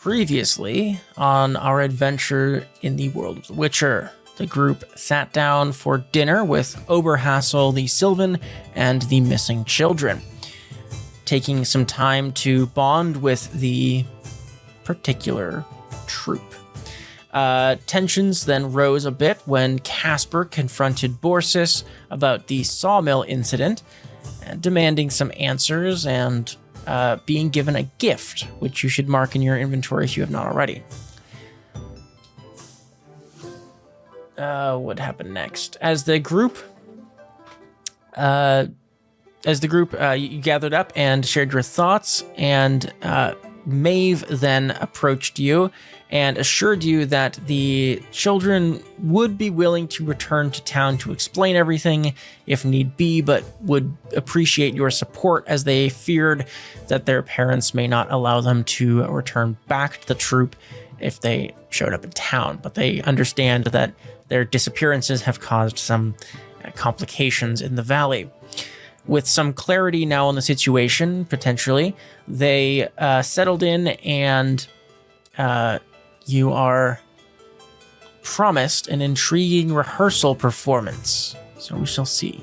Previously on our adventure in the world of The Witcher, the group sat down for dinner with Oberhassel the Sylvan and the missing children, taking some time to bond with the particular troop. Tensions then rose a bit when Casper confronted Borsis about the sawmill incident, demanding some answers and being given a gift, which you should mark in your inventory if you have not already. What happened next? As the group you gathered up and shared your thoughts, and Maeve then approached you and assured you that the children would be willing to return to town to explain everything if need be, but would appreciate your support as they feared that their parents may not allow them to return back to the troop if they showed up in town. But they understand that their disappearances have caused some complications in the valley. With some clarity now on the situation, potentially, they settled in, and you are promised an intriguing rehearsal performance. So we shall see.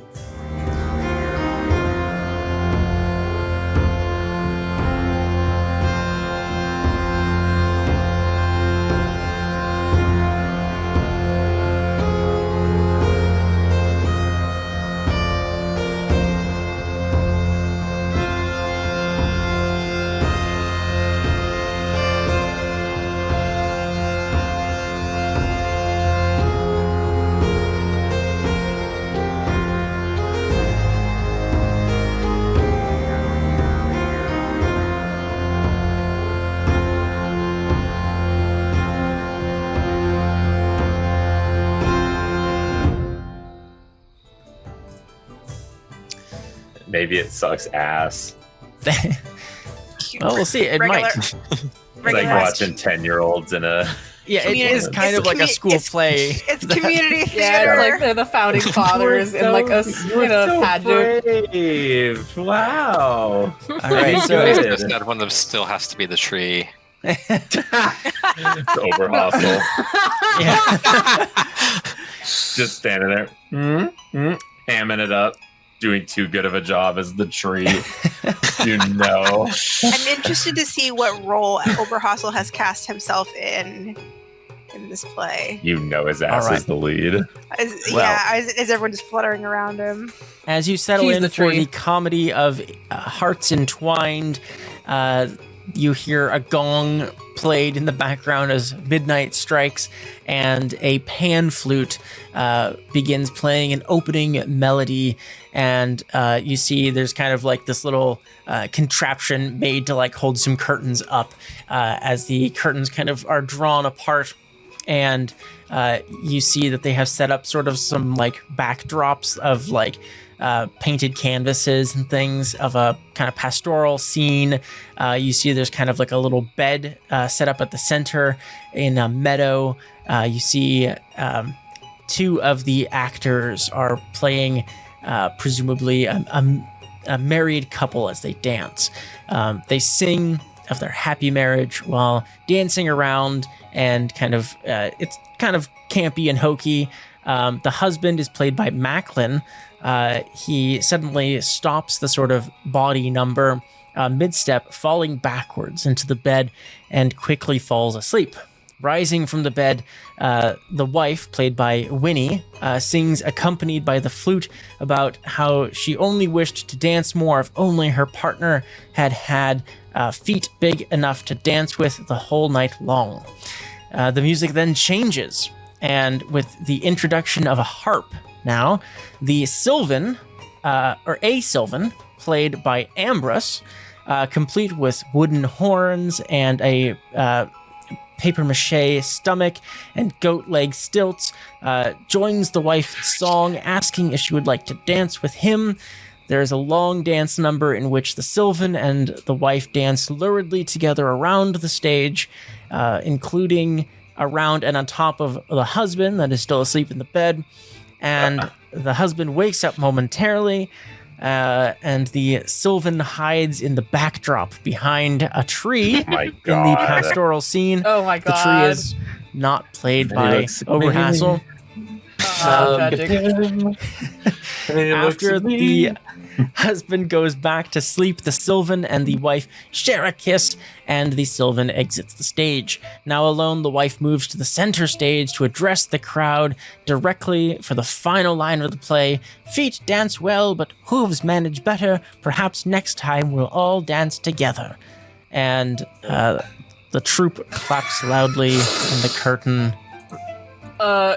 Maybe it sucks ass. Well, we'll see. It might. It's like watching 10-year-olds in a... Yeah, it is kind of like a school play. It's community theater. Yeah, it's like they're the founding fathers in like a pageant. Brave. Wow. All right, so Just that one of them still has to be the tree. It's Oberhassel. Yeah. Just standing there, hamming it up, doing too good of a job as the tree. I'm interested to see what role Oberhassel has cast himself in this play. His ass is the lead. As everyone just fluttering around him. As you settle in for the comedy of Hearts Entwined, you hear a gong played in the background as midnight strikes, and a pan flute begins playing an opening melody. And you see there's kind of like this little contraption made to like hold some curtains up as the curtains kind of are drawn apart. And you see that they have set up sort of some like backdrops of like painted canvases and things of a kind of pastoral scene. You see there's kind of like a little bed set up at the center in a meadow. You see two of the actors are playing presumably a married couple as they dance. They sing of their happy marriage while dancing around, and kind of it's kind of campy and hokey. The husband is played by Macklin. He suddenly stops the sort of body number mid-step, falling backwards into the bed, and quickly falls asleep. Rising from the bed, the wife, played by Winnie, sings accompanied by the flute about how she only wished to dance more if only her partner had feet big enough to dance with the whole night long. The music then changes, and with the introduction of a harp now, the Sylvan, or a Sylvan, played by Ambrose, complete with wooden horns and a papier-mâché stomach and goat leg stilts, joins the wife's song, asking if she would like to dance with him. There is a long dance number in which the Sylvan and the wife dance luridly together around the stage, including around and on top of the husband that is still asleep in the bed. And the husband wakes up momentarily, and the Sylvan hides in the backdrop behind a tree My in the God. pastoral scene. Oh my The tree god. is not played He by looks at me. Oberhassel. Tragic. After the husband goes back to sleep, the Sylvan and the wife share a kiss, and the Sylvan exits the stage. Now alone, the wife moves to the center stage to address the crowd directly for the final line of the play. Feet dance well, but hooves manage better. Perhaps next time we'll all dance together. And the troupe claps loudly, and the curtain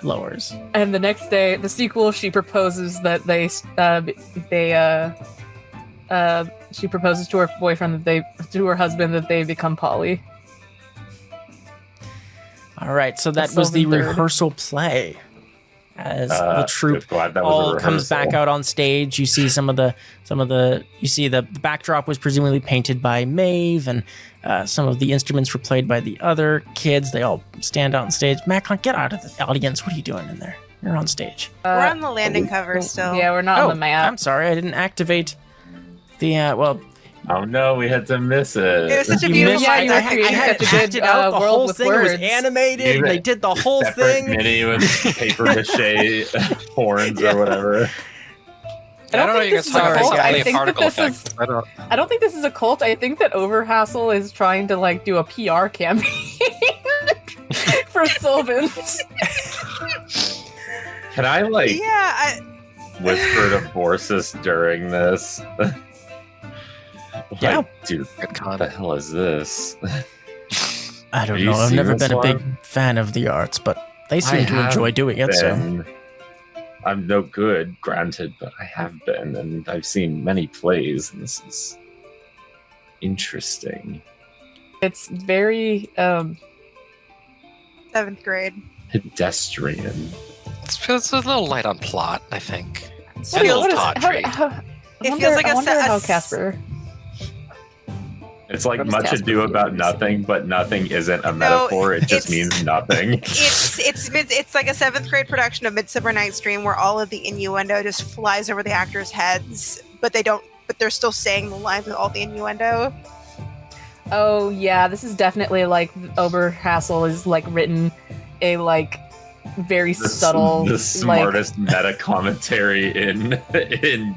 lowers. And the next day, the sequel, she proposes that she proposes to her boyfriend to her husband that they become poly. All right, so that was the Sylvan third. rehearsal play. As the troupe glad that was a all comes rehearsal. back out on stage, you see the backdrop was presumably painted by Maeve, and some of the instruments were played by the other kids. They all stand out on stage. Macklin, get out of the audience. What are you doing in there? You're on stage. We're on the landing cover still. Yeah, we're not on the map. I'm sorry, I didn't activate the well. Oh no, we had to miss it. It was such a You beautiful missed- Yeah, I, you I, were I had creating it such a good, acted out. The world whole with thing was words. animated. Gave And they it did the whole Separate thing. mini with paper mache horns Yeah. or whatever. I don't know think you this guys is a talking cult. about I the think that particle this effect. is. I I don't think this is a cult. I think that Overhassel is trying to like do a PR campaign for Sylvans. Can I like Yeah, whisper to Borsus during this? Yeah. Dude, Good what con. the hell is this? I don't Have you know. I've seen never this been a big one? fan of the arts, but they seem I to have enjoy doing it. So Been- I'm no good, granted, but I have been, and I've seen many plays, and this is interesting. It's very 7th grade. Pedestrian. It's a little light on plot, I think. It's a Feels- little what is- tawdry. It feels like I a wonder se- a how s- Casper. It's like What does much Casper ado about feel? nothing, but nothing isn't a metaphor. It just it's- means nothing. It's like a 7th grade production of Midsummer Night's Dream where all of the innuendo just flies over the actors' heads, but they're still saying the lines with all the innuendo. Oh yeah, this is definitely like Oberhassel is like written a like very subtle, the like smartest meta commentary in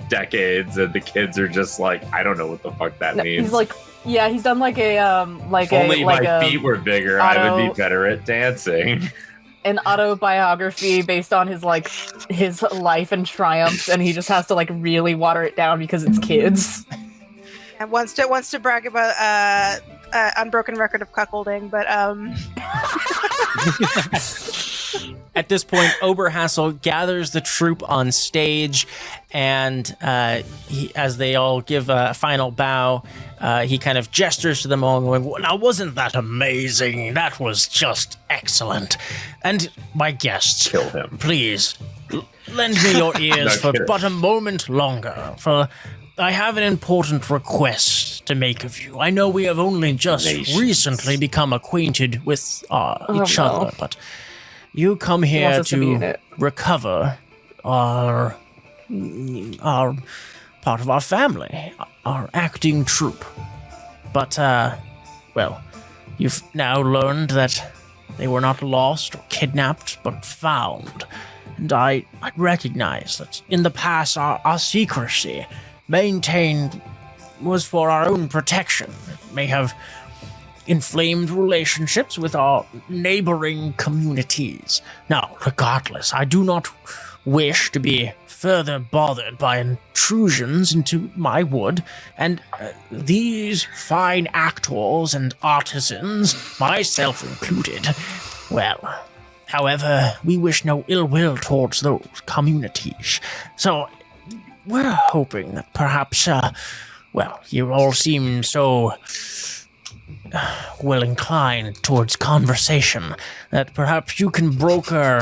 decades, and the kids are just like, I don't know what the fuck that means. he's like he's done like a if only like my a feet were bigger, I would auto- be better at dancing. an autobiography based on his like his life and triumphs, and he just has to like really water it down because it's kids. And wants to brag about unbroken record of cuckolding, but at this point, Oberhassel gathers the troupe on stage, and as they all give a final bow, he kind of gestures to them all, going, "Now, wasn't that amazing? That was just excellent. And my guests, Kill him. please, lend me your ears No for kidding. but a moment longer, for I have an important request to make of you. I know we have only just Nations. recently become acquainted with each no. other, but you come He here wants us to be in to it. recover our part of our family, our acting troupe. But, well, you've now learned that they were not lost or kidnapped, but found. And I recognize that in the past our secrecy maintained was for our own protection. It may have inflamed relationships with our neighboring communities. Now, regardless, I do not wish to be further bothered by intrusions into my wood, and these fine actors and artisans, myself included, well, however, we wish no ill will towards those communities. So, we're hoping that perhaps, well, you all seem so well inclined towards conversation that perhaps you can broker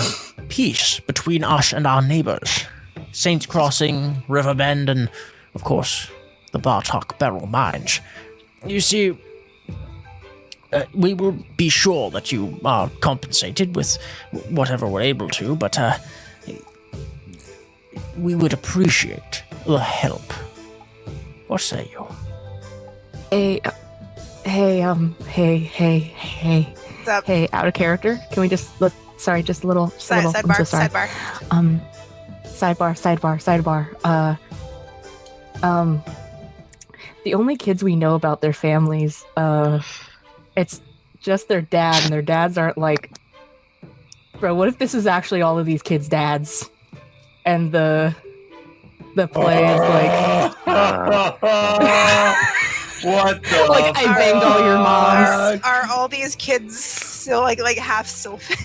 peace between us and our neighbors. Saints Crossing, Riverbend, and, of course, the Bartok Beryl Mines. You see, we will be sure that you are compensated with whatever we're able to, but we would appreciate the help What say you? Hey, What's up? hey, out of character. Can we just sorry, just a little, I'm Sidebar. so sorry. Sidebar. The only kids we know about their families, it's just their dad, and their dads aren't like. Bro, what if this is actually all of these kids' dads, and the play is like. What the? Like, I banged all your moms. Are all these kids still like half Sylvan?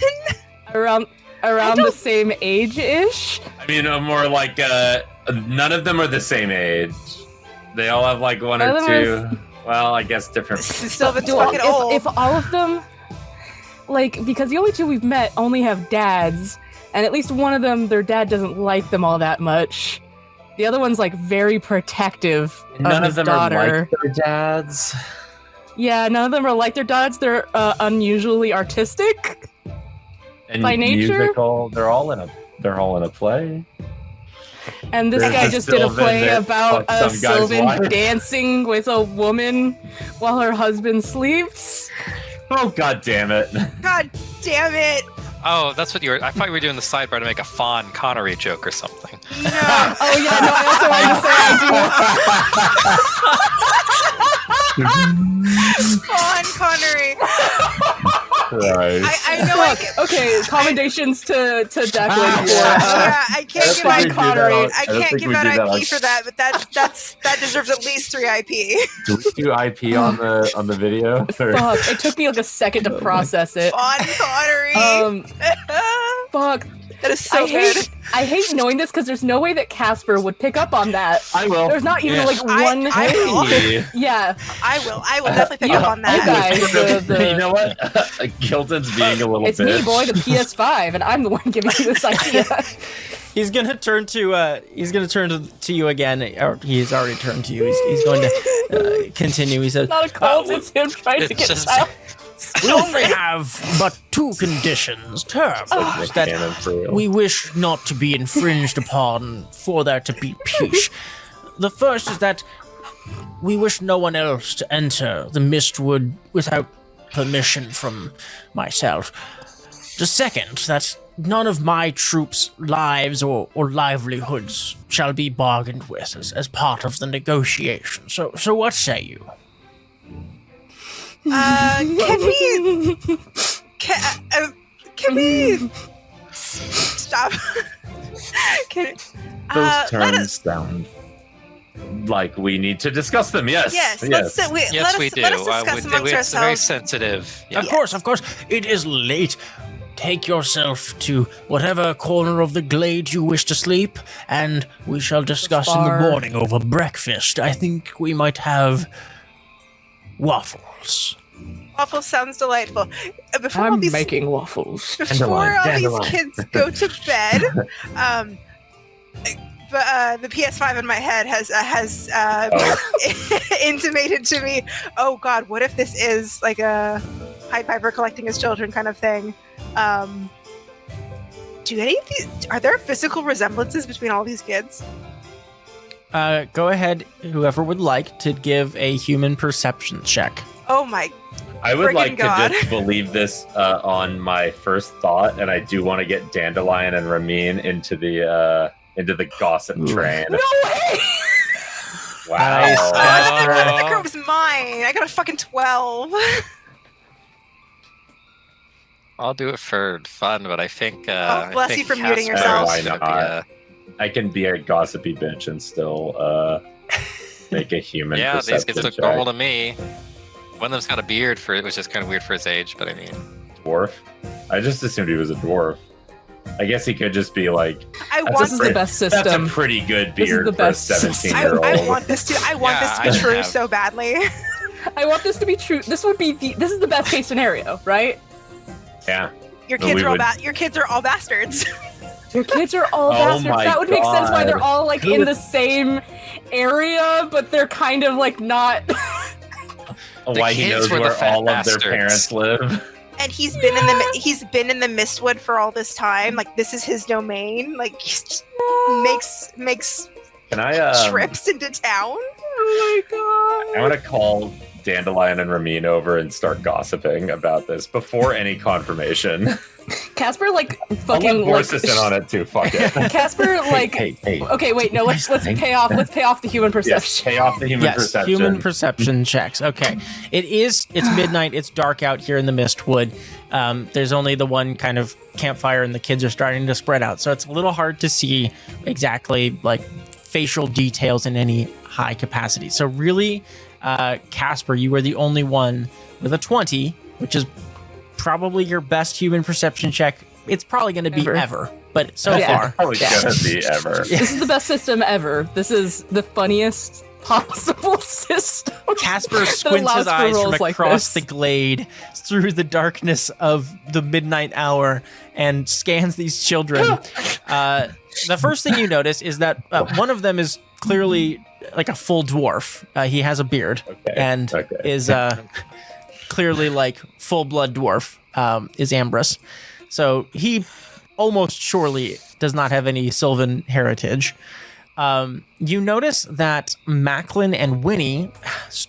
around the same age-ish. I mean, more like none of them are the same age. They all have like one or two. Well, I guess different. Sylvan's fucking old. If all of them, like, because the only two we've met only have dads, and at least one of them, their dad doesn't like them all that much. The other one's like very protective None of his of them daughter. are like their dads. Yeah, none of them are like their dads. They're unusually artistic. And by nature? musical. They're all in a play. And this There's guy a just did a Sylvan play that about fucked a some guy's Sylvan wife. dancing with a woman while her husband sleeps. Oh, god damn it. God damn it! Oh, that's what you were. I thought you were doing the sidebar to make a Fawn Connery joke or something. No. Oh yeah, no, I also wanted to say Fawn Connery. Right. I know I can. Okay, commendations to Declan for Yeah, I can't give Fine out. Connery. I can't give out IP for that, but that deserves at least 3 IP. Do we do IP on the video? Or- fuck. It took me like a second to process it. Fawn Connery. Fuck. That is so good. I hate knowing this because there's no way that Casper would pick up on that. I will. There's not even Yeah. like one. I will. Hey. Yeah. I will definitely pick up on You that. guys, You know what? Gilton's being a little it's bitch. me, boy, the PS5, and I'm the one giving you this idea. He's gonna turn to you again, or he's already turned to you. He's going to continue. He says, Not a cult, it's him trying to It's get just- out. "We only have but 2 conditions, terms that Canon for real. we wish not to be infringed upon for there to be peace. The first is that we wish no one else to enter the Mystwood without permission from myself. The second, that none of my troops' lives or livelihoods shall be bargained with as part of the negotiation. So what say you?" Can we stop? Can Those let terms us, sound like we need to discuss them. Yes. yes, Yes. Yes, we do. Let us discuss amongst It's very ourselves. sensitive. Yeah. Of course. It is late. Take yourself to whatever corner of the glade you wish to sleep, and we shall discuss in the Bar. morning over breakfast. I think we might have waffles. Waffle sounds delightful. Before all I'm these, making waffles. before all Dandelion. these kids go to bed, but the PS5 in my head has intimated to me, oh god, what if this is like a Pied Piper collecting his children kind of thing? Do any of these, are there physical resemblances between all these kids? Go ahead, whoever would like to give a human perception check. Oh my, I would Friggin' like God. to just believe this on my first thought, and I do want to get Dandelion and Ramin into the gossip Ooh. train. No way! Wow. Nice. the group's mine. I got a fucking 12. I'll do it for fun, but I think. Oh, bless I think you for muting Casper yourself. is gonna be Why I can be a gossipy bitch and still make a human yeah, these perception kids look check. normal to me. One of them's got a beard for it, which is kind of weird for his age, but I mean, Dwarf? I just assumed he was a dwarf. I guess he could just be like, I That's want This is the best that's a system. pretty good This is beard the for a best system. 17-year-old. I want this to Yeah, be I true have- so badly. I want this to be true. This would be this is the best case scenario, right? Yeah. Your But kids we are all would- your kids are all bastards. Your kids are all Oh bastards. my That would make sense why they're God. all like Who in would- the same area, but they're kind of like not. Why he kids knows were the where fat all of their bastards. parents live. And he's been in the Mystwood for all this time. Like this is his domain. Like he just makes Can I trips into town. Oh my god. I want to call Dandelion and Ramin over and start gossiping about this before any confirmation. Casper, like, I'll fucking, let Borsis in on it too. Fuck it. Casper, like, Hey. okay, wait, no, let's pay off the human Yes, perception. pay off the human perception. Human perception checks. Okay. It's midnight. It's dark out here in the Mystwood. There's only the one kind of campfire and the kids are starting to spread out. So it's a little hard to see exactly like facial details in any high capacity. So really, Casper, you are the only one with a 20, which is probably your best human perception check. It's probably going to be ever, but so far. Probably gonna be ever. This is the best system ever. This is the funniest possible system. Casper squints his eyes from like across this. the glade through the darkness of the midnight hour and scans these children. The first thing you notice is that one of them is clearly like a full dwarf. He has a beard and is clearly like full blood dwarf, is Ambrose. So he almost surely does not have any Sylvan heritage. You notice that Macklin and Winnie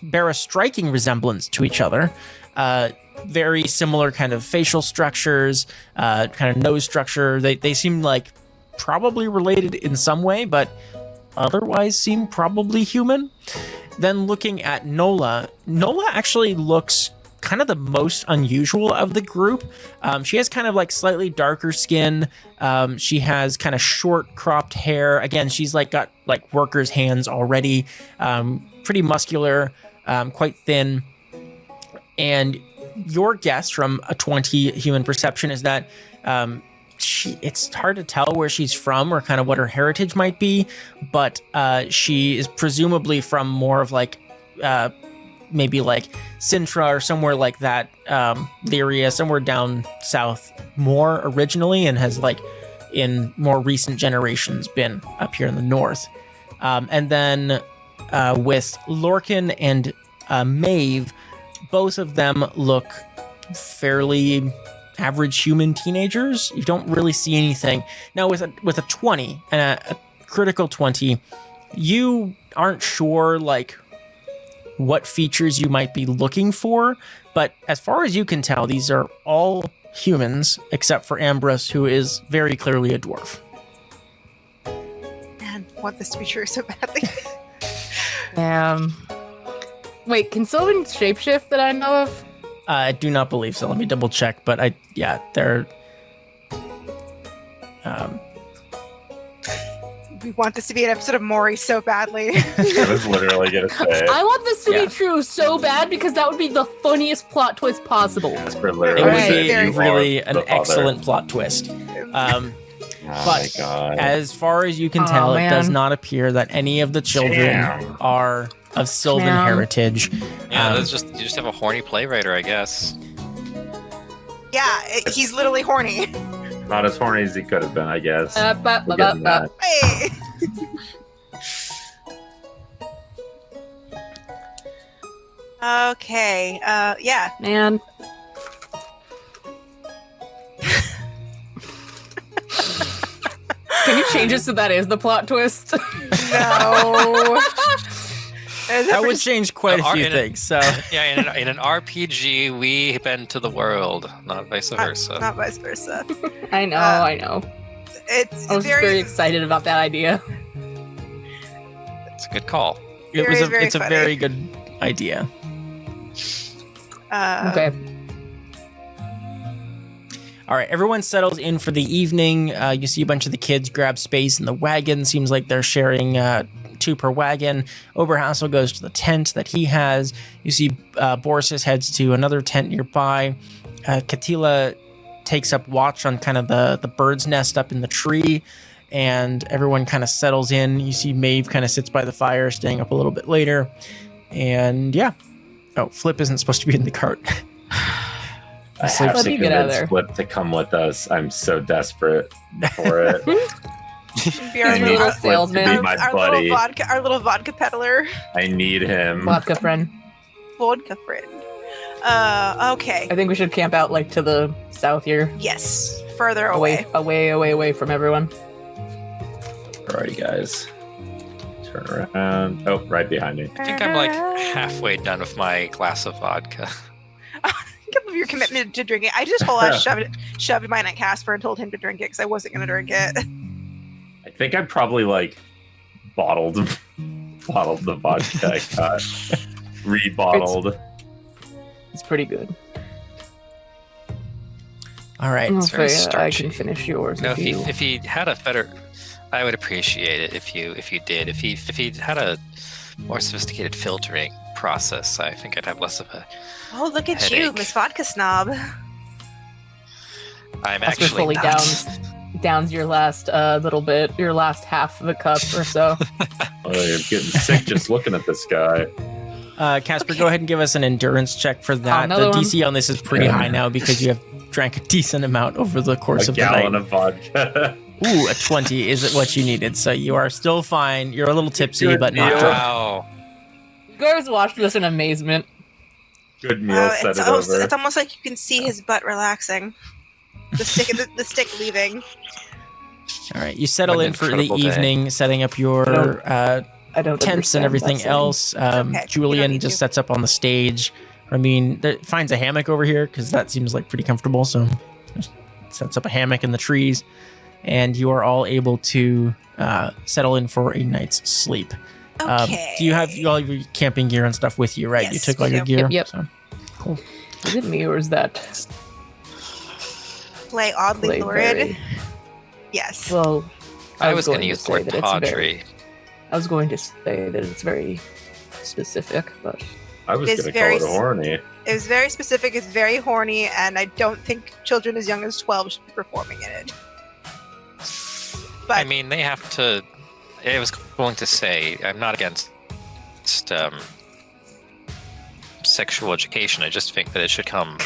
bear a striking resemblance to each other. Very similar kind of facial structures, kind of nose structure. They seem like probably related in some way, but otherwise seem probably human. Then looking at Nola actually looks kind of the most unusual of the group. She has kind of like slightly darker skin. She has kind of short cropped hair. Again, she's like got like worker's hands already. Pretty muscular, quite thin. And your guess from a 20 human perception is that it's hard to tell where she's from or kind of what her heritage might be, but she is presumably from more of like maybe like Sintra or somewhere like that, Lyria, somewhere down south more originally, and has like in more recent generations been up here in the north. And then with Lorcan and Maeve, both of them look fairly average human teenagers. You don't really see anything. Now with a 20 and a critical 20, you aren't sure like what features you might be looking for, but as far as you can tell, these are all humans except for Ambrose, who is very clearly a dwarf. Man, I want this to be true so badly. Wait, can Sylvan shapeshift that I know of? I do not believe so. Let me double check, but they're We want this to be an episode of Maury so badly. I was literally gonna say. I want this to be true so bad because that would be the funniest plot twist possible. It would be really an excellent plot twist. Oh my God. As far as you can tell, it does not appear that any of the children are of Sylvan heritage. Yeah, you just have a horny playwriter, I guess. Yeah, he's literally horny. Not as horny as he could have been, I guess. Hey. Okay. Yeah. Man. Can you change it so that is the plot twist? No. That would change quite a few things. So yeah, in an RPG, we bend to the world, not vice versa. Not vice versa. I know. I was very excited about that idea. It's a good call. It's a very good idea. Okay. All right, everyone settles in for the evening. You see a bunch of the kids grab space in the wagon. Seems like they're sharing 2 per wagon. Oberhassel goes to the tent that he has. You see Borsis heads to another tent nearby. Katila takes up watch on kind of the bird's nest up in the tree, and everyone kind of settles in. You see Maeve kind of sits by the fire, staying up a little bit later. And yeah. Oh, Flip isn't supposed to be in the cart. I have to you get out of convince there. Flip to come with us. I'm so desperate for it. Be our I need little Flip to be my buddy. Our little vodka peddler. I need him. Vodka friend. Vodka friend. Okay. I think we should camp out like to the south here. Yes. Further away. Away from everyone. Alrighty, guys. Turn around. Oh, right behind me. I think I'm like halfway done with my glass of vodka. I can't believe your commitment to drinking. I just whole ass shoved mine at Casper and told him to drink it because I wasn't going to drink it. I think I probably like bottled the vodka I got. Rebottled. It's pretty good. All right. I'll It's very say, I starchy. can finish yours No, if you. if he had a better, I would appreciate it if you did. If he had a more sophisticated filtering process, I think I'd have less of a. Oh, look at you, Headache. Miss Vodka Snob. I'm Casper actually fully not. downs your last little bit, your last half of a cup or so. Oh, you're getting sick just looking at this guy. Casper, go ahead and give us an endurance check for that. The another one? DC on this is pretty high now because you have drank a decent amount over the course A of the night. gallon of vodka. Ooh, a 20 is what you needed. So you are still fine. You're a little tipsy, Good but not deal. drunk. Wow. Gars watched this in amazement. Good meal, set it over. It's almost like you can see his butt relaxing. The stick leaving. All right, you settle What an in for the incredible day. evening, setting up your I don't tents and understand everything that saying. else. Okay, you don't Julian need just to. sets up on the stage. Finds a hammock over here because that seems like pretty comfortable. So just sets up a hammock in the trees, and you are all able to settle in for a night's sleep. Okay. Do you have all your camping gear and stuff with you, right? Yes, You took all we your do. gear? Yep. So, cool. Is it me or is that Play oddly play lurid? very- Yes. Well, I was going to going use to the say word that it's very- tawdry. I was going to say that it's very specific, but I was It's going to call very it horny. It was very specific, it's very horny, and I don't think children as young as 12 should be performing in it. But I mean, they have to. I was going to say I'm not against sexual education. I just think that it should come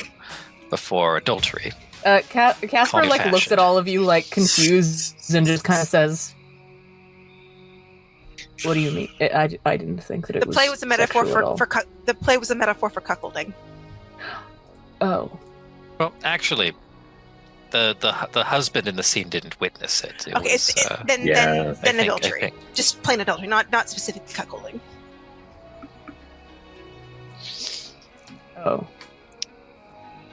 before adultery. Casper Call me like looks fashioned. at all of you like confused and just kind of says, "What do you mean?" I didn't think that it the was. play was a metaphor sexual at all. for the play was a metaphor for cuckolding. Oh, Well, actually, the husband in the scene didn't witness it. It Okay, was, then yeah, I think- adultery, just plain adultery, not specific cuckolding. oh.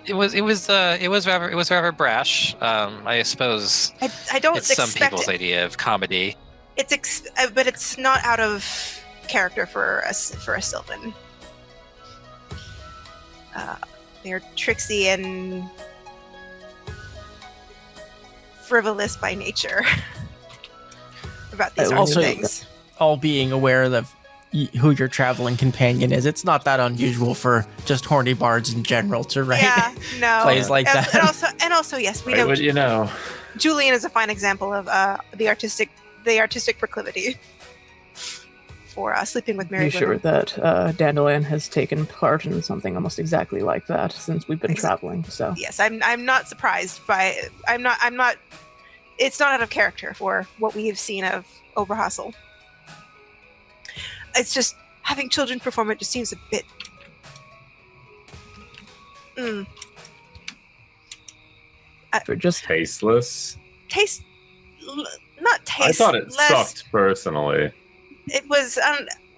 it was rather brash. I suppose I don't it's some expect people's it. idea of comedy. But it's not out of character for a Sylvan. They're tricksy and frivolous by nature about these sorts Also- of things. All being aware of who your traveling companion is, it's not that unusual for just horny bards in general to write Yeah, no. plays like Yes, that. and also, yes, we Right, know what you know. Julian is a fine example of the artistic proclivity for sleeping with Be married sure women. that Dandelion has taken part in something almost exactly like that since we've been traveling. So Yes, I'm not surprised by. I'm not. It's not out of character for what we have seen of Oberhassel. It's just having children perform it just seems a bit. for just Tasteless. Taste. Not taste. I thought it less, sucked personally. It was.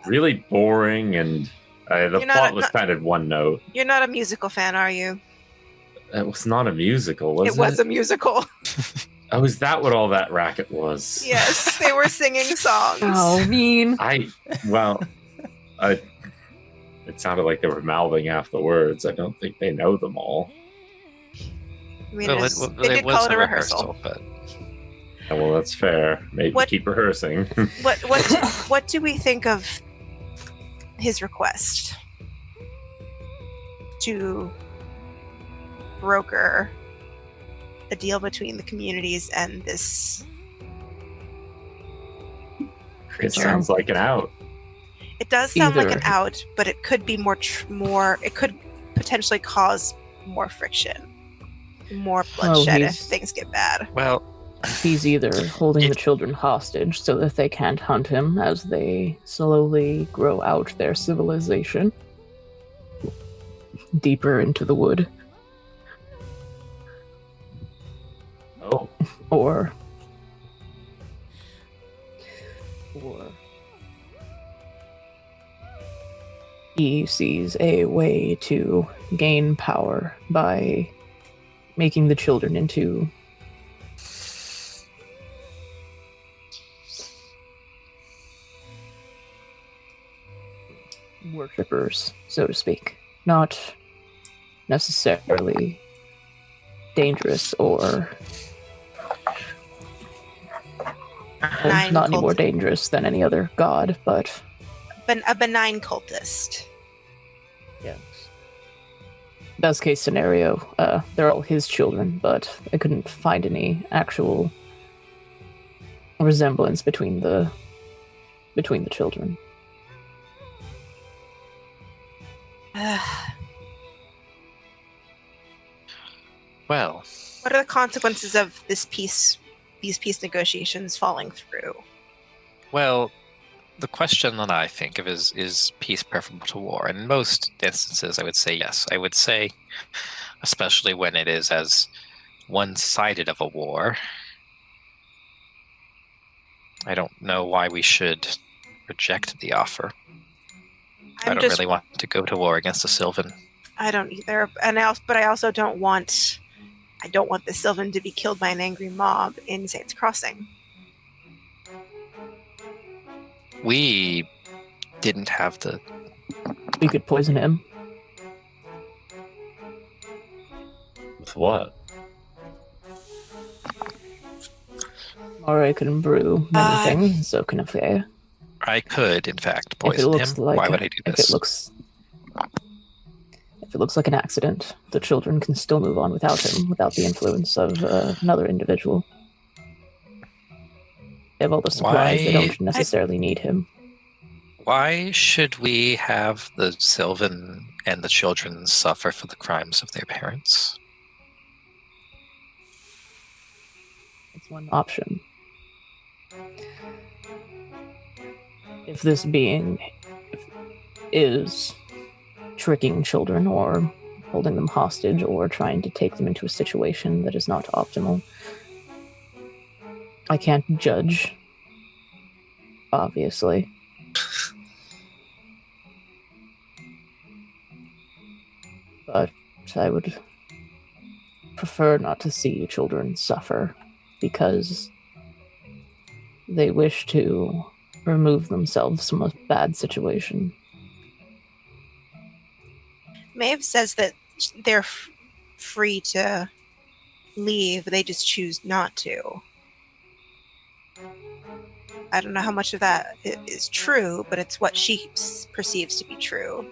Really boring, and the You're not plot a- was not- kind of one note. You're not a musical fan, are you? It was not a musical, was it? It was a musical. Oh, is that what all that racket was? Yes, they were singing songs. oh mean. It sounded like they were mouthing half the words. I don't think they know them all. I mean, Well, they did was call it a rehearsal. but Well, that's fair. Maybe What- keep rehearsing. What do we think of his request to broker a deal between the communities and this It creature? sounds like an out. It does sound like an Either- out, but it could be more. It could potentially cause more friction, more bloodshed if he's- things get bad. well, He's either holding the children hostage so that they can't hunt him as they slowly grow out their civilization deeper into the wood, Oh, or He sees a way to gain power by making the children into worshippers, so to speak. Not necessarily dangerous or Benign not any more cultist. dangerous than any other god, but A benign cultist. yes. Best case scenario, they're all his children, but I couldn't find any actual resemblance between the children. Well, What are the consequences of these peace negotiations falling through? well, the question that I think of is peace preferable to war? And in most instances, I would say yes. I would say, especially when it is as one-sided of a war, I don't know why we should reject the offer. I don't really want to go to war against a Sylvan. I don't either, but I also don't want. I don't want the Sylvan to be killed by an angry mob in Saints Crossing. We didn't have the... We could poison him. With what? Or I can brew many things, so can Faye. I could, in fact, If it poison him. looks like Why would I do this? If it looks like an accident, the children can still move on without him, without the influence of another individual. They have all the supplies, they don't necessarily need him. Why should we have the Sylvan and the children suffer for the crimes of their parents? It's one option. If this being is tricking children or holding them hostage or trying to take them into a situation that is not optimal, I can't judge, obviously. But I would prefer not to see children suffer because they wish to remove themselves from a bad situation. Maeve says that they're free to leave, they just choose not to. I don't know how much of that is true, but it's what she perceives to be true.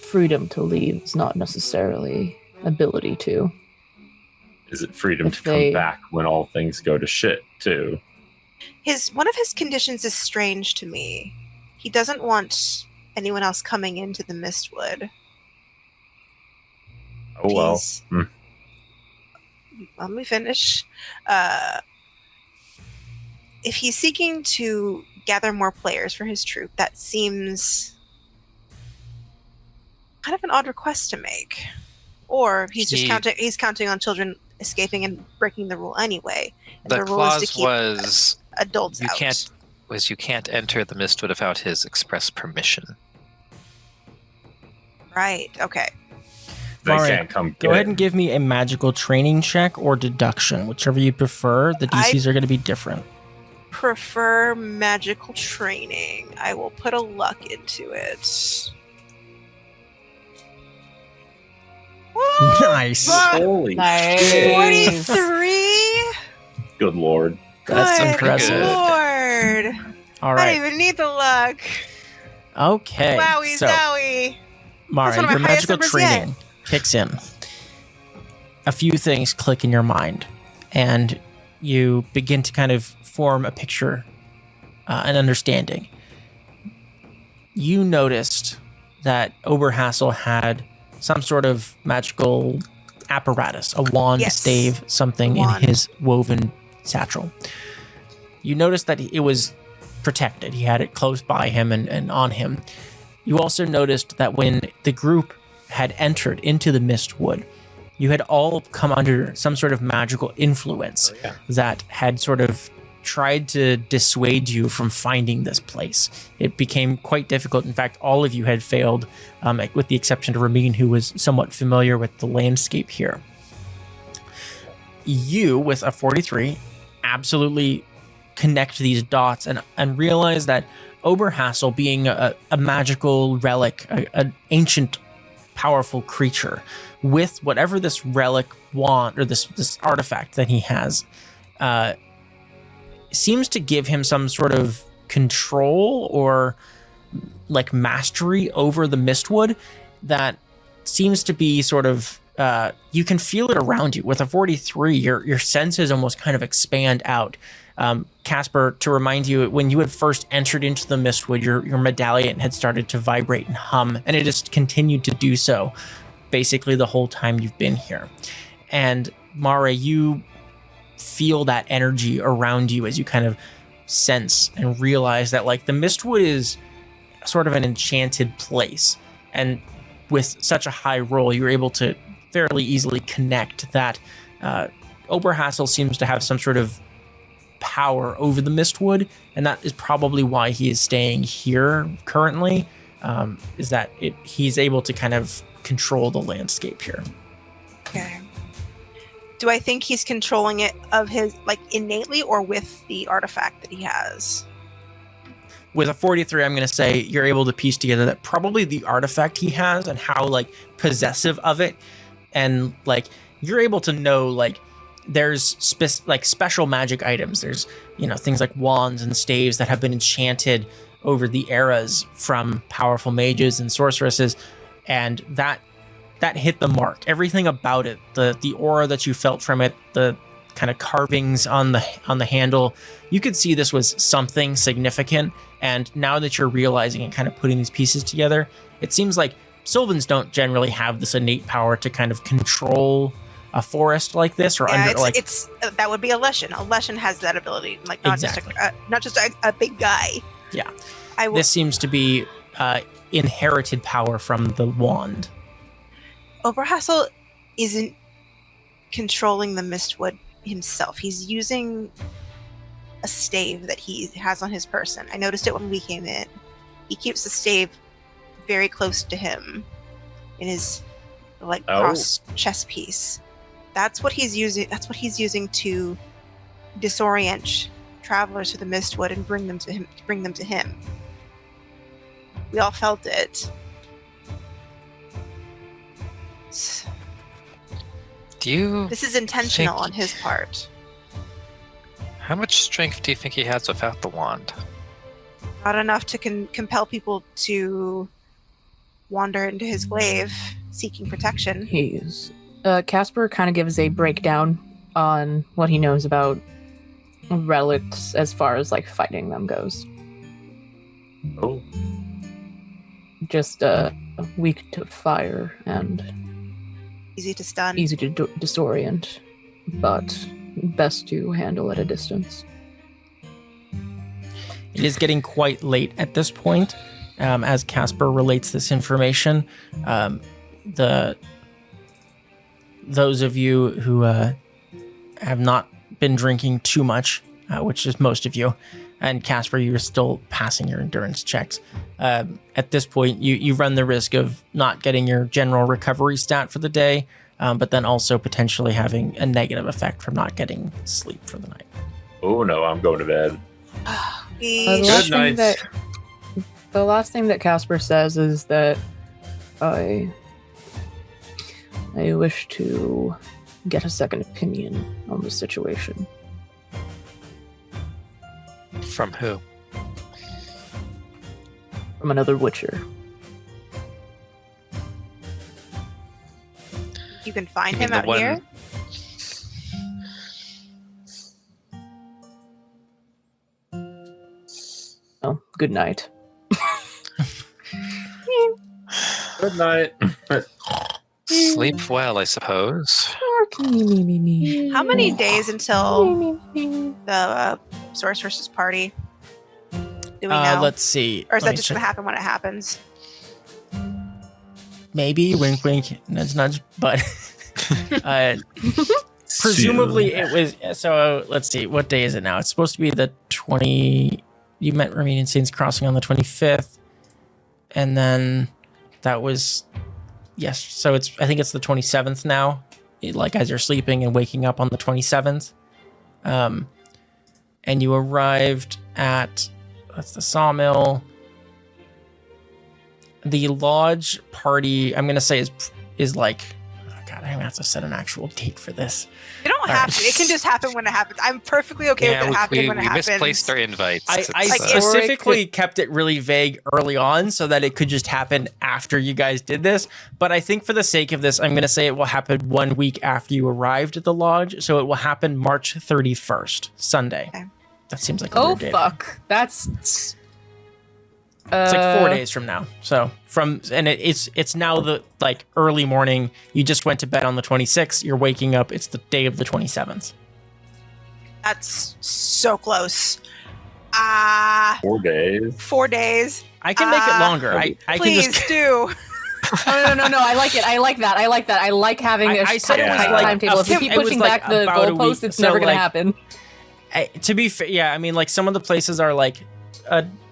Freedom to leave is not necessarily ability to. Is it freedom If to come back when all things go to shit, too? One of his conditions is strange to me. He doesn't want anyone else coming into the Mystwood. Oh, well. Let me finish. If he's seeking to gather more players for his troop, that seems kind of an odd request to make. Or he's counting on children escaping and breaking the rule anyway. And the rule is to clause keep was adults out. You can't enter the Mystwood without his express permission. Right. Okay. They All right, can't come go ahead and give me a magical training check or deduction, whichever you prefer. The DCs are going to be different. Prefer magical training. I will put a luck into it. Nice. Holy shit. 43? Good lord. That's Good impressive. Lord. All I right. don't even need the luck. Okay. Wowie So, zowie. Mara, That's one of your my highest magical numbers training kicks in. A few things click in your mind, and you begin to kind of form a picture, an understanding. You noticed that Oberhassel had some sort of magical apparatus, a wand, Yes. stave, something in Wand. his woven satchel. You noticed that it was protected. He had it close by him and on him. You also noticed that when the group had entered into the Mystwood, you had all come under some sort of magical influence that had sort of tried to dissuade you from finding this place. It became quite difficult. In fact, all of you had failed, with the exception of Ramin, who was somewhat familiar with the landscape here. You, with a 43, absolutely connect these dots and realize that Oberhassel, being a magical relic, an ancient, powerful creature, with whatever this relic wand or this artifact that he has, seems to give him some sort of control or like mastery over the Mystwood that seems to be sort of, you can feel it around you. With a 43, your senses almost kind of expand out. Casper, to remind you, when you had first entered into the Mystwood, your medallion had started to vibrate and hum, and it has continued to do so basically the whole time you've been here. And Mare, you feel that energy around you as you kind of sense and realize that like the Mystwood is sort of an enchanted place, and with such a high roll, you're able to fairly easily connect that Oberhassel seems to have some sort of power over the Mystwood, and that is probably why he is staying here currently, is that he's able to kind of control the landscape here. Okay. Do I think he's controlling it of his, like, innately, or with the artifact that he has? With a 43, I'm going to say you're able to piece together that probably the artifact he has and how, like, possessive of it, and, like, you're able to know, like, there's special magic items. There's, things like wands and staves that have been enchanted over the eras from powerful mages and sorceresses, and that hit the mark. Everything about it, the aura that you felt from it, the kind of carvings on the handle, you could see this was something significant. And now that you're realizing and kind of putting these pieces together, it seems like Sylvans don't generally have this innate power to kind of control a forest like this, or it's that would be a Leshen. A Leshen has that ability, like not exactly. just a big guy. Yeah, this seems to be inherited power from the wand. Oberhassel isn't controlling the Mystwood himself. He's using a stave that he has on his person. I noticed it when we came in. He keeps the stave very close to him in his cross chest piece. That's what he's using. That's what he's using to disorient travelers to the Mystwood and bring them to him. We all felt it. This is intentional on his part. How much strength do you think he has without the wand? Not enough to compel people to wander into his glaive seeking protection. Casper kind of gives a breakdown on what he knows about relics as far as like fighting them goes. Oh. Just weak to fire and easy to stun, easy to disorient, but best to handle at a distance. It is getting quite late at this point, as Casper relates this information. Those of you who have not been drinking too much, which is most of you, and Casper, you're still passing your endurance checks. At this point, you run the risk of not getting your general recovery stat for the day, but then also potentially having a negative effect from not getting sleep for the night. Oh no, I'm going to bed. Good night. The last thing that Casper says is that I wish to get a second opinion on the situation. From who? From another Witcher. You can find him out here? Oh, good night. Good night. Sleep well, I suppose. How many days until the sorceress's party? Do we know? Let's see. Or is that just going to happen when it happens? Maybe, wink, wink, nudge, nudge. But presumably it was. So let's see. What day is it now? It's supposed to be the 20. You met Ramin and Saints Crossing on the 25th, and then that was yes. So I think it's the 27th now. Like as you're sleeping and waking up on the 27th, and you arrived at that's the sawmill. The lodge party, I'm gonna say is like, oh God, I'm gonna have to set an actual date for this. You don't have to. It can just happen when it happens. I'm perfectly okay with it happening when it happens. We misplaced our invites. I specifically kept it really vague early on so that it could just happen after you guys did this. But I think for the sake of this, I'm going to say it will happen 1 week after you arrived at the lodge. So it will happen March 31st, Sunday. Okay. That seems like a weird date. Fuck. That's... It's like 4 days from now. So it's now the like early morning. You just went to bed on the 26th. You're waking up. It's the day of the 27th. That's so close. 4 days. 4 days. I can make it longer. I please can just do. No. I like it. I like that. I like having a timetable. If you keep pushing back the goalpost, it's never going to happen. To be fair, yeah. I mean, like some of the places are like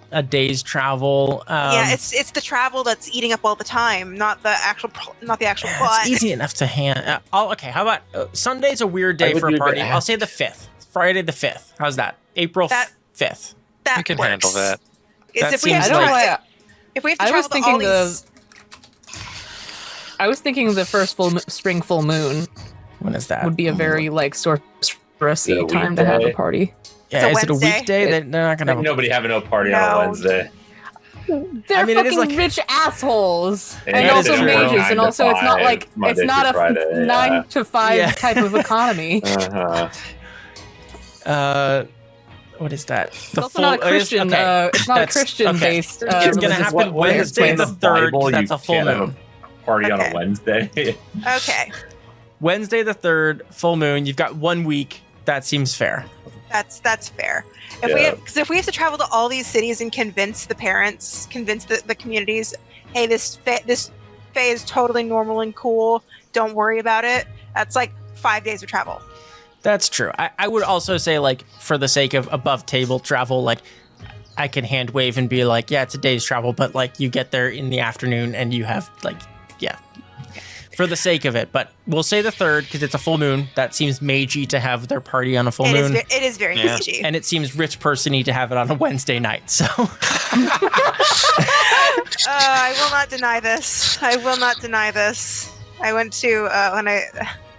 a day's travel. Yeah, it's the travel that's eating up all the time, not the actual plot. It's easy enough to hand. Okay, how about Sunday's a weird day for a party? I'll say the 5th, Friday the 5th. How's that? April 5th. That we can works. handle that. If we have to travel to all these... I was thinking the first spring full moon. When is that? Would be a very like sorcery time to have a party. Yeah, is it a weekday? They're not gonna have nobody having no party on a Wednesday. They're fucking rich assholes, and also mages, and also it's not like it's not a 9 to 5 type of economy. What is that? It's also not a Christian. It's not a Christian based. It's gonna happen Wednesday the 3rd. That's a full moon. Party on a Wednesday. Okay. Wednesday the 3rd, full moon. You've got 1 week. That seems fair. That's fair. If we have to travel to all these cities and convince the parents, convince the communities, hey, this fae is totally normal and cool. Don't worry about it. That's like 5 days of travel. That's true. I would also say, like, for the sake of above table travel, like, I can hand wave and be like, yeah, it's a day's travel, but like you get there in the afternoon and you have like, yeah. For the sake of it, but we'll say the 3rd because it's a full moon. That seems magey to have their party on a full moon. It is very magey, and it seems rich person-y to have it on a Wednesday night. So, I will not deny this. I went to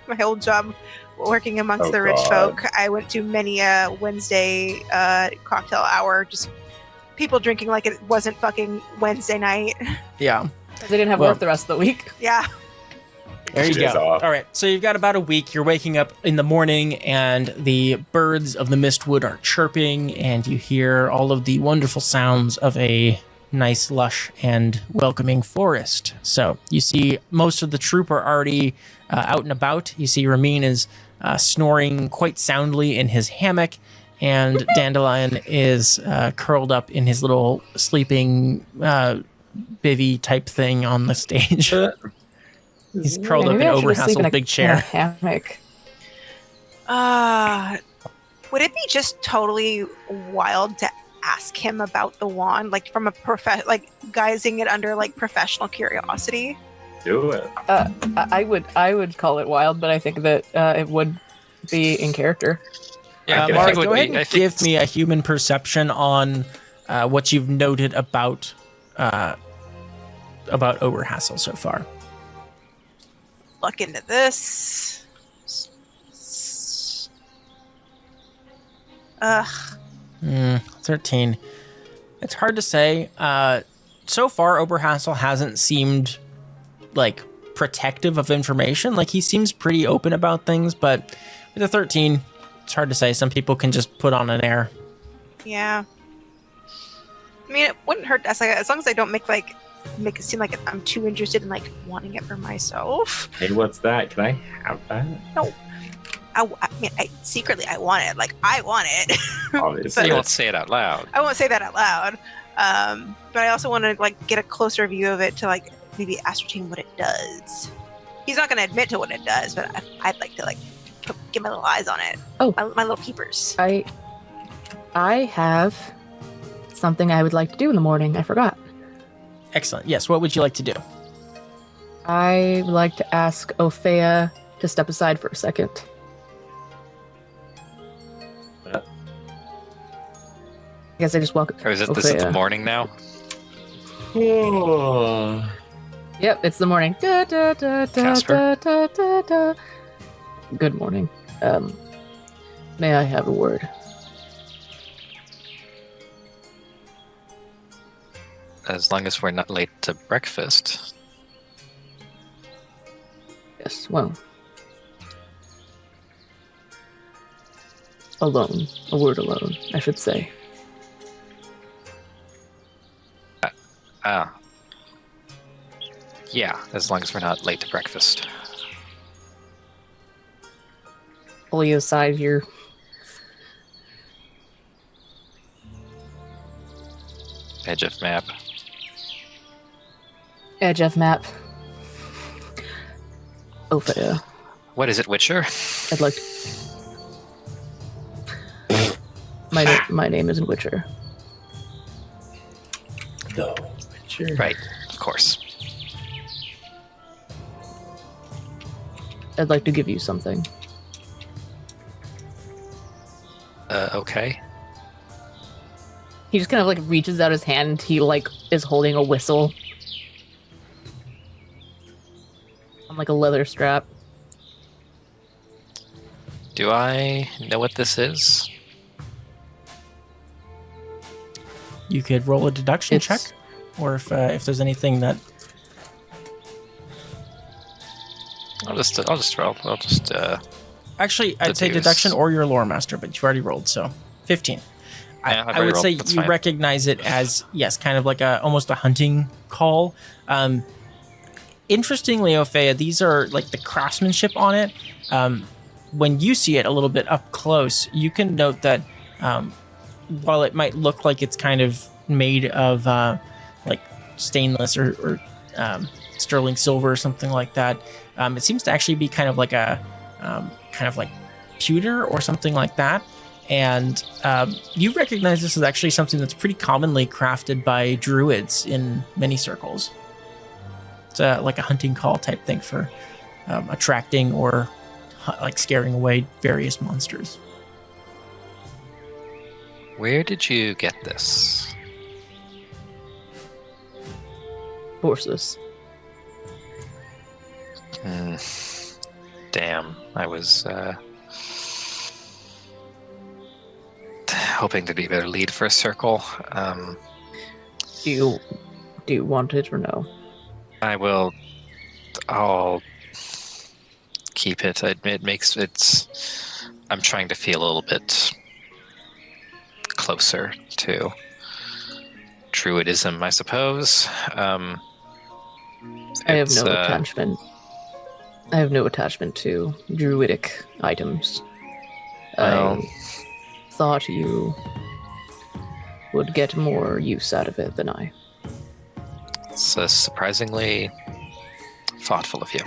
my old job working amongst the rich folk. I went to many a Wednesday cocktail hour, just people drinking like it wasn't fucking Wednesday night. Yeah, they didn't have work the rest of the week. Yeah. There you go. All right, so you've got about a week. You're waking up in the morning, and the birds of the Mystwood are chirping, and you hear all of the wonderful sounds of a nice, lush, and welcoming forest. So you see most of the troop are already out and about. You see Ramin is snoring quite soundly in his hammock, and Dandelion is curled up in his little sleeping bivvy type thing on the stage. He's curled up in Overhassel's big chair. Hammock. Would it be just totally wild to ask him about the wand, like from a guising it under like professional curiosity? Do it. I would call it wild, but I think that it would be in character. Yeah, Mark, go ahead and give me a human perception on what you've noted about Overhassel so far. Look into this. 13. It's hard to say. So far, Oberhassel hasn't seemed like protective of information. Like he seems pretty open about things, but with a 13, it's hard to say. Some people can just put on an air. Yeah. I mean, it wouldn't hurt as long as I don't make it seem like I'm too interested in like wanting it for myself. Hey, what's that? Can I have that? No. I mean, secretly I want it. Like I want it. Obviously, you won't say it out loud. I won't say that out loud. But I also want to like get a closer view of it to like maybe ascertain what it does. He's not going to admit to what it does, but I'd like to like get my little eyes on it. Oh. My little peepers. I have something I would like to do in the morning. I forgot. Excellent. Yes, what would you like to do? I would like to ask Ophea to step aside for a second. Yeah. I guess I just walk. Or is it this is the morning now? Yep, it's the morning. Da, da, da, da, Casper? da, da, da, da. Good morning. May I have a word? As long as we're not late to breakfast. Yes, well. Alone. A word alone, I should say. Yeah, as long as we're not late to breakfast. Pull you aside here. Edge of map. Edge of map. Ophea. What is it, Witcher? I'd like to... My name isn't Witcher. No. Sure. Right, of course. I'd like to give you something. Okay. He just kind of like reaches out his hand and he like is holding a whistle on like a leather strap. Do I know what this is? You could roll a deduction It's- check, or if there's anything that I'll just roll. actually I'd say Deduce. deduction or your lore master, but you've already rolled, so 15. Yeah, I've I already would rolled, say that's you fine. recognize it as kind of like almost a hunting call. Interestingly, Ophea, these are like the craftsmanship on it. When you see it a little bit up close, you can note that while it might look like it's kind of made of like stainless or sterling silver or something like that, it seems to actually be kind of like a kind of like pewter or something like that. And you recognize this as actually something that's pretty commonly crafted by druids in many circles. It's like a hunting call type thing for attracting or like scaring away various monsters. Where did you get this? Horses. Damn, I was hoping to be a better lead for a circle. Do you want it or no? I'll keep it. I'm trying to feel a little bit closer to druidism, I suppose. I have no attachment. I have no attachment to druidic items. Well- I thought you would get more use out of it than I. It's surprisingly thoughtful of you.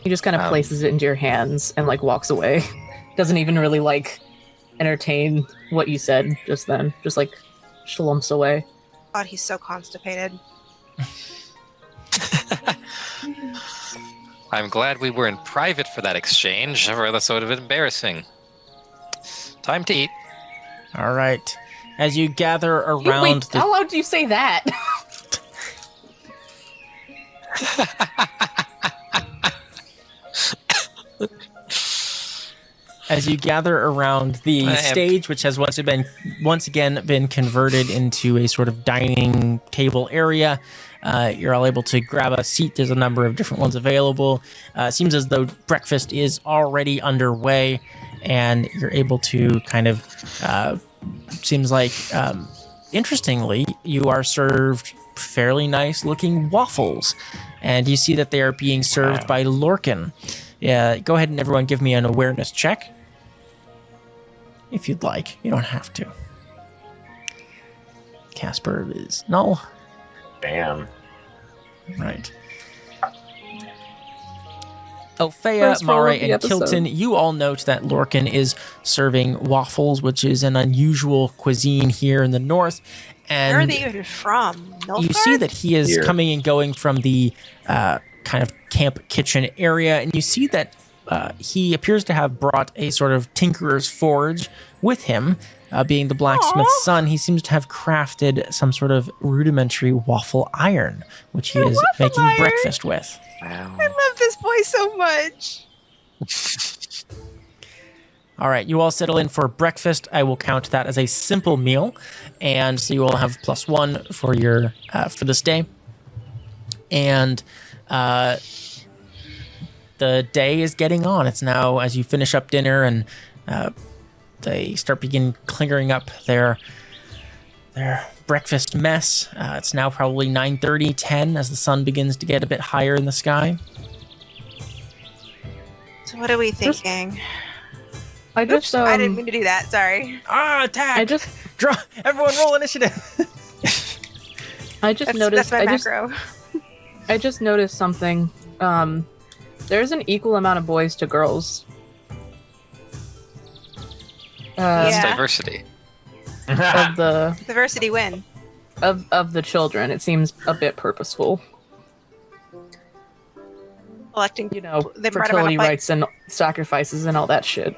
He just kind of places it into your hands and like walks away. Doesn't even really like entertain what you said just then. Just like slumps away. God, he's so constipated. I'm glad we were in private for that exchange, or else it would have been embarrassing. Time to eat. All right. As you gather around Wait, how loud do you say that? As you gather around the I am- stage, which has once again been converted into a sort of dining table area, you're all able to grab a seat. There's a number of different ones available. Seems as though breakfast is already underway, and you're able to kind of, seems like, interestingly, you are served fairly nice looking waffles, and you see that they are being served by Lorcan. Yeah, go ahead and everyone give me an awareness check. If you'd like. You don't have to. Casper is null. Damn. Right. Althea, First roll Mare, of the and Kilton, episode. you all note that Lorcan is serving waffles, which is an unusual cuisine here in the north. And Where are they even from? you see Nilfgaard? that he is Here. coming and going from the kind of camp kitchen area, and you see that he appears to have brought a sort of tinkerer's forge with him. Being the blacksmith's Aw. son, he seems to have crafted some sort of rudimentary waffle iron, which he is waffle making iron. breakfast with. Wow. I love this boy so much. All right, you all settle in for breakfast. I will count that as a simple meal, and so you all have +1 for your for this day. And the day is getting on. It's now as you finish up dinner and they begin clearing up their breakfast mess. It's now probably 9:30, 10 as the sun begins to get a bit higher in the sky. So what are we thinking? I Oops, just I didn't mean to do that. Sorry. Attack! I just Draw! Everyone roll initiative! noticed. That's my I just macro. I just noticed something. There's an equal amount of boys to girls. That's Yeah. diversity. Of the Diversity win. of the children. It seems a bit purposeful. Collecting, You know, They brought him fertility up, like- rights and sacrifices and all that shit.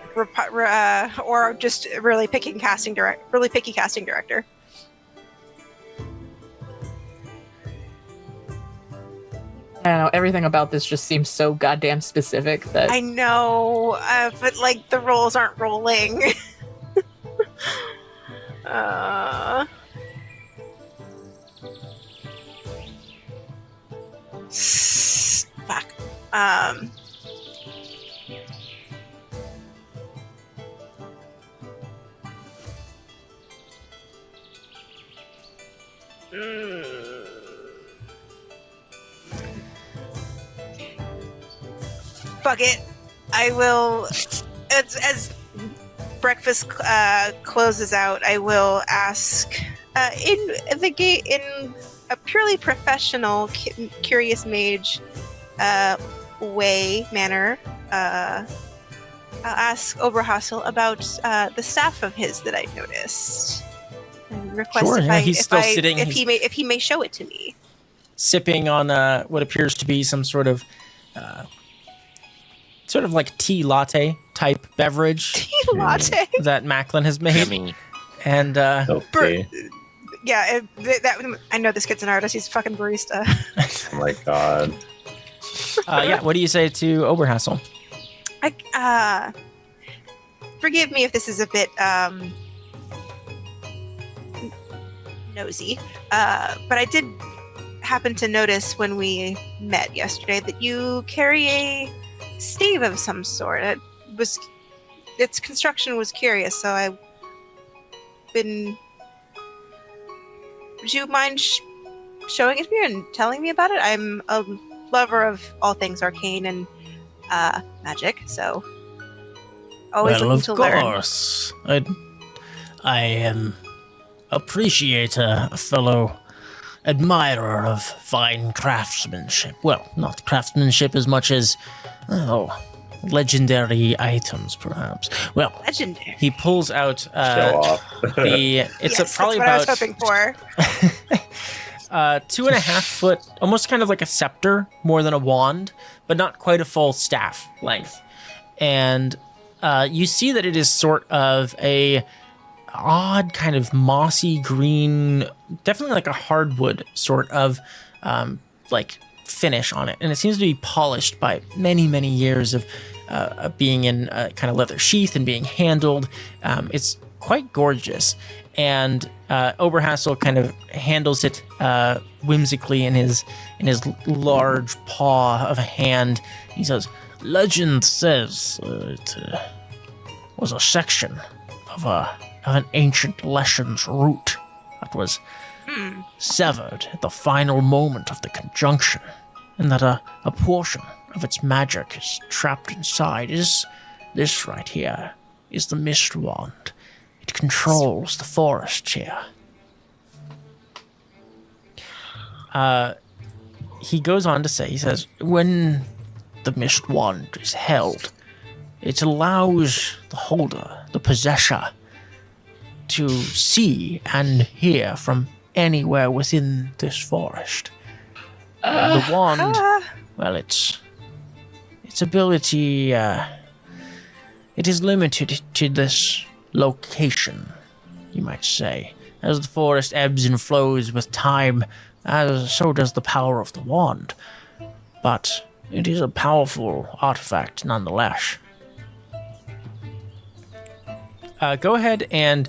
or just really picky casting director. I don't know. Everything about this just seems so goddamn specific that I know, but like the rolls aren't rolling. uh... Fuck. Mm. Fuck it. I will. As breakfast closes out, I will ask in a purely professional, curious mage manner. I'll ask Oberhassel about the staff of his that I noticed, and request Sure, if yeah, I, he's if still I, sitting, if he's- he may show it to me. Sipping on what appears to be some sort of like tea latte type beverage Tea latte. that Macklin has made. Yummy. And Okay. Yeah, that I know this kid's an artist. He's a fucking barista. Oh my god. what do you say to Oberhassel? Forgive me if this is a bit nosy, but I did happen to notice when we met yesterday that you carry a stave of some sort. Its construction was curious, so I've been. Would you mind showing it to me and telling me about it? I'm a lover of all things arcane and magic, so always Well, looking of to learn. course. I appreciate a fellow admirer of fine craftsmanship. Well, not craftsmanship as much as, legendary items, perhaps. Well, Legendary. He pulls out Show off. it's Yes, probably that's what about I was hoping for. 2.5 foot, almost kind of like a scepter, more than a wand, but not quite a full staff length. And you see that it is sort of a odd kind of mossy green, definitely like a hardwood sort of like finish on it. And it seems to be polished by many, many years of being in a kind of leather sheath and being handled. It's quite gorgeous. And Oberhassel kind of handles it whimsically in his large paw of a hand. He says, "Legend says it was a section of an ancient lesion's root that was severed at the final moment of the conjunction, and that a portion of its magic is trapped inside. Is this right here is the mist wand. It controls the forest here." He goes on to say, he says, when the Mist Wand is held. It allows the holder, the possessor, to see and hear from anywhere within this forest. The wand, well, its ability, it is limited to this location, you might say. As the forest ebbs and flows with time, so does the power of the wand. But it is a powerful artifact nonetheless. Go ahead and,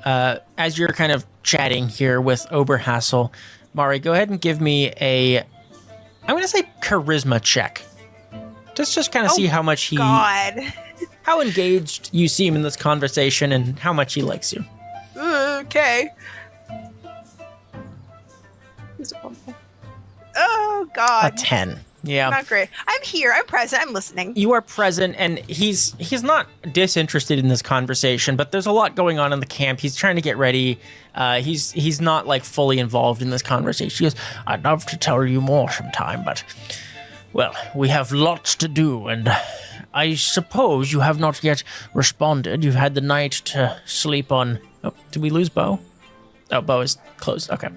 as you're kind of chatting here with Oberhassel, Mari, go ahead and give me I'm going to say charisma check. Just kind of see how much God. how engaged you seem in this conversation and how much he likes you. Okay. Oh, A God. 10. Yeah. Not great. I'm here. I'm present. I'm listening. You are present, and he's not disinterested in this conversation, but there's a lot going on in the camp. He's trying to get ready. He's not like fully involved in this conversation. He goes, I'd love to tell you more sometime, but, well, we have lots to do, and I suppose you have not yet responded. You've had the night to sleep on... Oh, did we lose Bo? Oh, Bo is closed. Okay.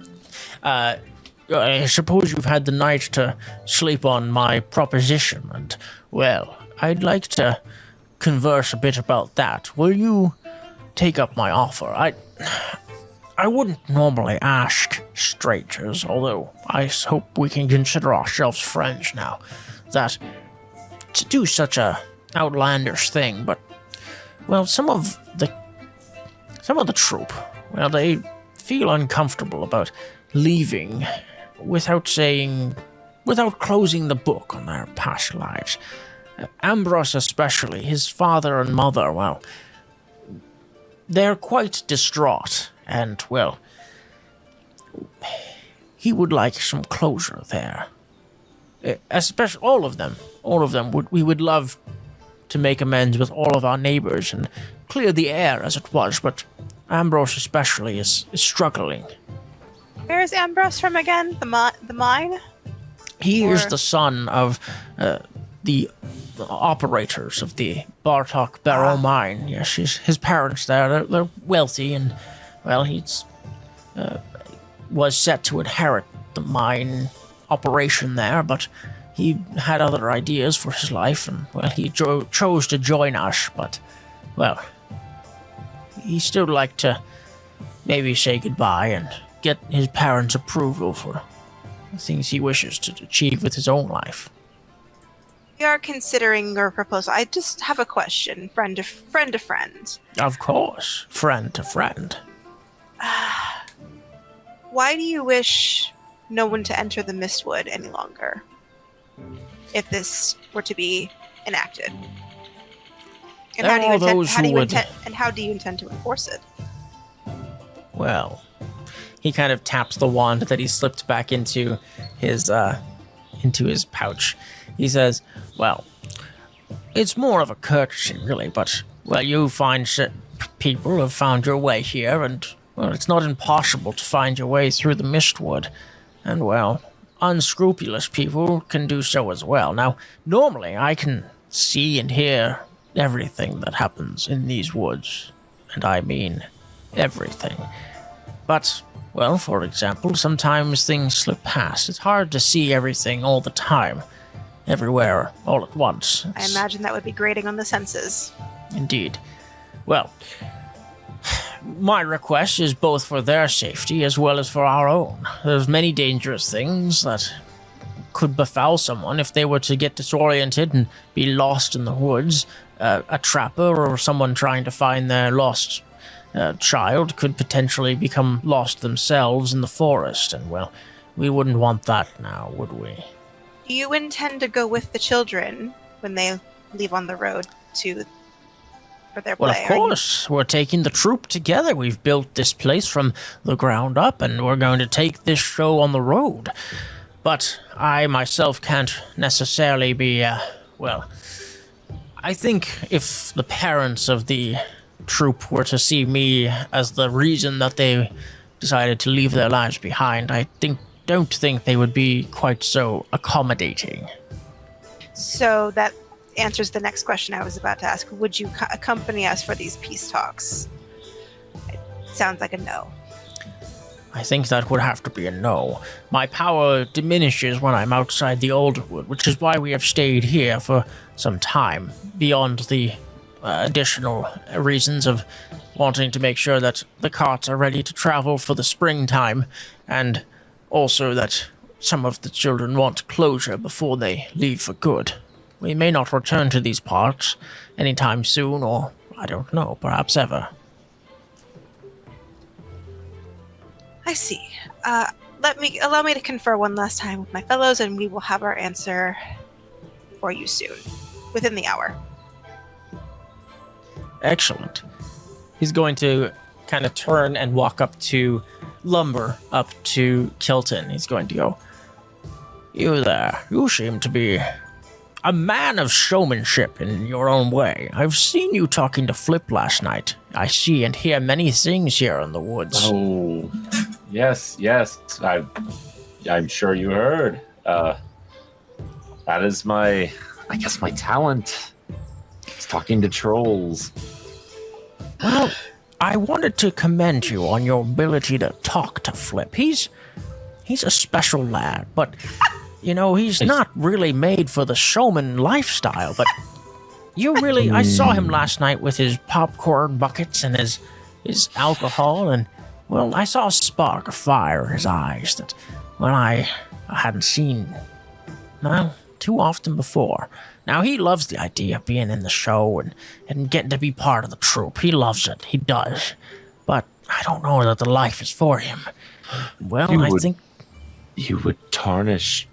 I suppose you've had the night to sleep on my proposition, and, well, I'd like to converse a bit about that. Will you take up my offer? I wouldn't normally ask strangers, although I hope we can consider ourselves friends now, that to do such a outlandish thing, but, well, some of the troop, well, they feel uncomfortable about leaving without closing the book on their past lives. Ambrose especially, his father and mother, well, they're quite distraught, and, well, he would like some closure there. Especially all of them. We would love to make amends with all of our neighbors and clear the air as it was, but Ambrose especially is struggling. Where is Ambrose from again? The mine? He is the son of the operators of the Bartok Barrow mine. Yes, his parents there, they're wealthy, and, well, he's was set to inherit the mine operation there, but he had other ideas for his life, and, well, he chose to join us, but, well, he still like to maybe say goodbye and get his parents' approval for the things he wishes to achieve with his own life. We are considering your proposal. I just have a question, friend to friend. Of course, friend to friend. Why do you wish no one to enter the Mystwood any longer? If this were to be enacted, and how do you intend to enforce it? well, he kind of taps the wand that he slipped back into his pouch. He says, well, it's more of a courtesy, really, but, well, you fine people have found your way here, and, well, it's not impossible to find your way through the Mystwood. And, well, unscrupulous people can do so as well. Now, normally I can see and hear everything that happens in these woods, and I mean everything. But, well, for example, sometimes things slip past. It's hard to see everything all the time, everywhere, all at once. I imagine that would be grating on the senses. Indeed. Well, my request is both for their safety as well as for our own. There's many dangerous things that could befall someone if they were to get disoriented and be lost in the woods. A trapper or someone trying to find their lost child could potentially become lost themselves in the forest, and, well, we wouldn't want that now, would we? Do you intend to go with the children when they leave on the road for their play? Well, of course. We're taking the troop together. We've built this place from the ground up, and we're going to take this show on the road. But I myself can't necessarily be, well, I think if the parents of the troop were to see me as the reason that they decided to leave their lives behind, I don't think they would be quite so accommodating. So that answers the next question I was about to ask. Would you accompany us for these peace talks? It sounds like a no. I think that would have to be a no. My power diminishes when I'm outside the Alderwood, which is why we have stayed here for some time, beyond the additional reasons of wanting to make sure that the carts are ready to travel for the springtime, and also that some of the children want closure before they leave for good. We may not return to these parts anytime soon, or, I don't know, perhaps ever. I see. Allow me to confer one last time with my fellows, and we will have our answer for you soon, within the hour. Excellent. He's going to kind of turn and walk up to Lumber, up to Kilton. He's going to go, "You there, you seem to be a man of showmanship in your own way. I've seen you talking to Flip last night. I see and hear many things here in the woods." Oh, yes. I'm sure you heard. That is my talent. It's talking to trolls. Well, I wanted to commend you on your ability to talk to Flip. He's a special lad, but, he's not really made for the showman lifestyle, but I saw him last night with his popcorn buckets and his alcohol, and, well, I saw a spark of fire in his eyes that, well, I hadn't seen, too often before. Now, he loves the idea of being in the show and getting to be part of the troupe. He loves it. He does. But I don't know that the life is for him. Well, I think... You would tarnish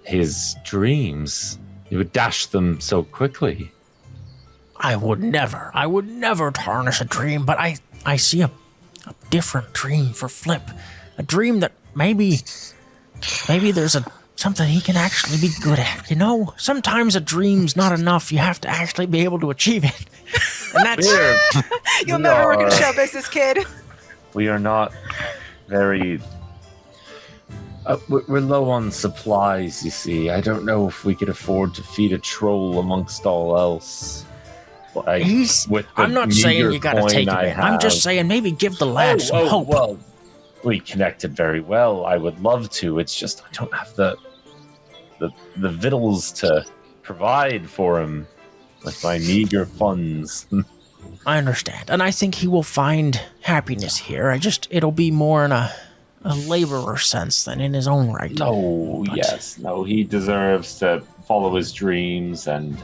his dreams. You would dash them so quickly. I would never tarnish a dream, but I see a different dream for Flip. A dream that maybe there's something he can actually be good at, Sometimes a dream's not enough. You have to actually be able to achieve it. And that's... You'll never work in show business, kid. We are not very... we're low on supplies, you see. I don't know if we could afford to feed a troll amongst all else. I'm not saying you gotta take him in. I'm just saying maybe give the lad some hope. Well, we connected very well. I would love to. It's just I don't have the victuals to provide for him with my meager funds. I understand, and I think he will find happiness here. It'll be more in a laborer sense than in his own right. No, he deserves to follow his dreams, and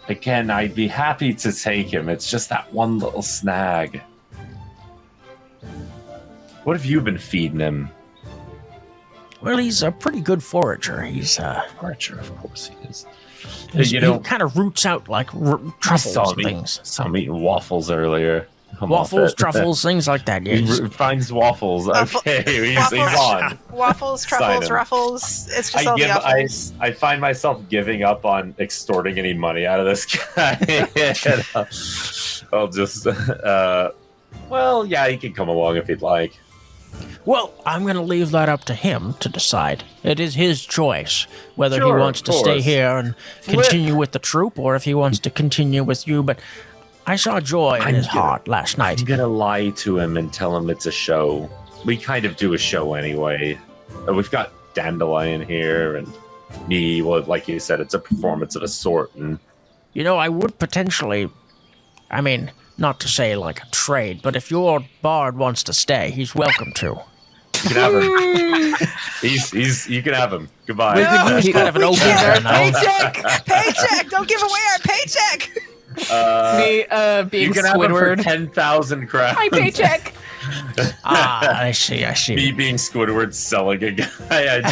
again, I'd be happy to take him. It's just that one little snag. What have you been feeding him? Well, he's a pretty good forager. He's forager, of course he is. He kind of roots out like truffles and things. Saw him eating waffles earlier. Waffles, truffles, things like that. Yes. He finds waffles. Okay, he's on. Waffles, truffles, ruffles. It's just all the apples. I find myself giving up on extorting any money out of this guy. I'll just, he can come along if he'd like. Well, I'm going to leave that up to him to decide. It is his choice whether he wants to stay here and continue with the troupe or if he wants to continue with you, but I saw joy in his heart last night. I'm going to lie to him and tell him it's a show. We kind of do a show anyway. We've got Dandelion here and me. Well, like you said, it's a performance of a sort. And I would potentially... not to say like a trade, but if your bard wants to stay, he's welcome to. You can have him. You can have him. Goodbye. We could use kind of an open Paycheck! Don't give away our paycheck! Being you can Squidward. Have him for 10,000 crowns. My paycheck! I see. Me being Squidward selling a guy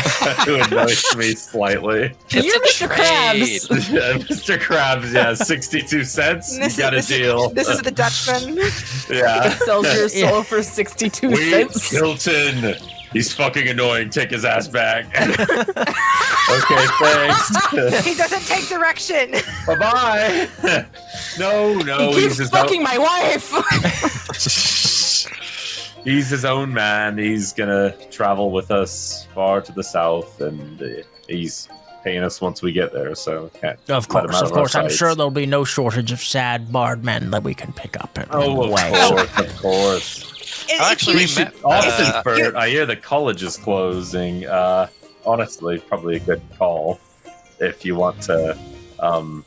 who annoys me slightly. You're Mr. Krabs! Mr. Krabs, 62 cents. You got a deal. This is the Dutchman. Yeah. Sells your soul for 62 cents. Hilton. He's fucking annoying. Take his ass back. Okay, thanks. He doesn't take direction. Bye-bye. No. He keeps fucking my wife. He's his own man. He's gonna travel with us far to the south, and he's paying us once we get there. So Of course. I'm sure there'll be no shortage of sad barred men that we can pick up. Of course. Actually, we met. Bert, I hear the college is closing. Honestly, probably a good call if you want to, I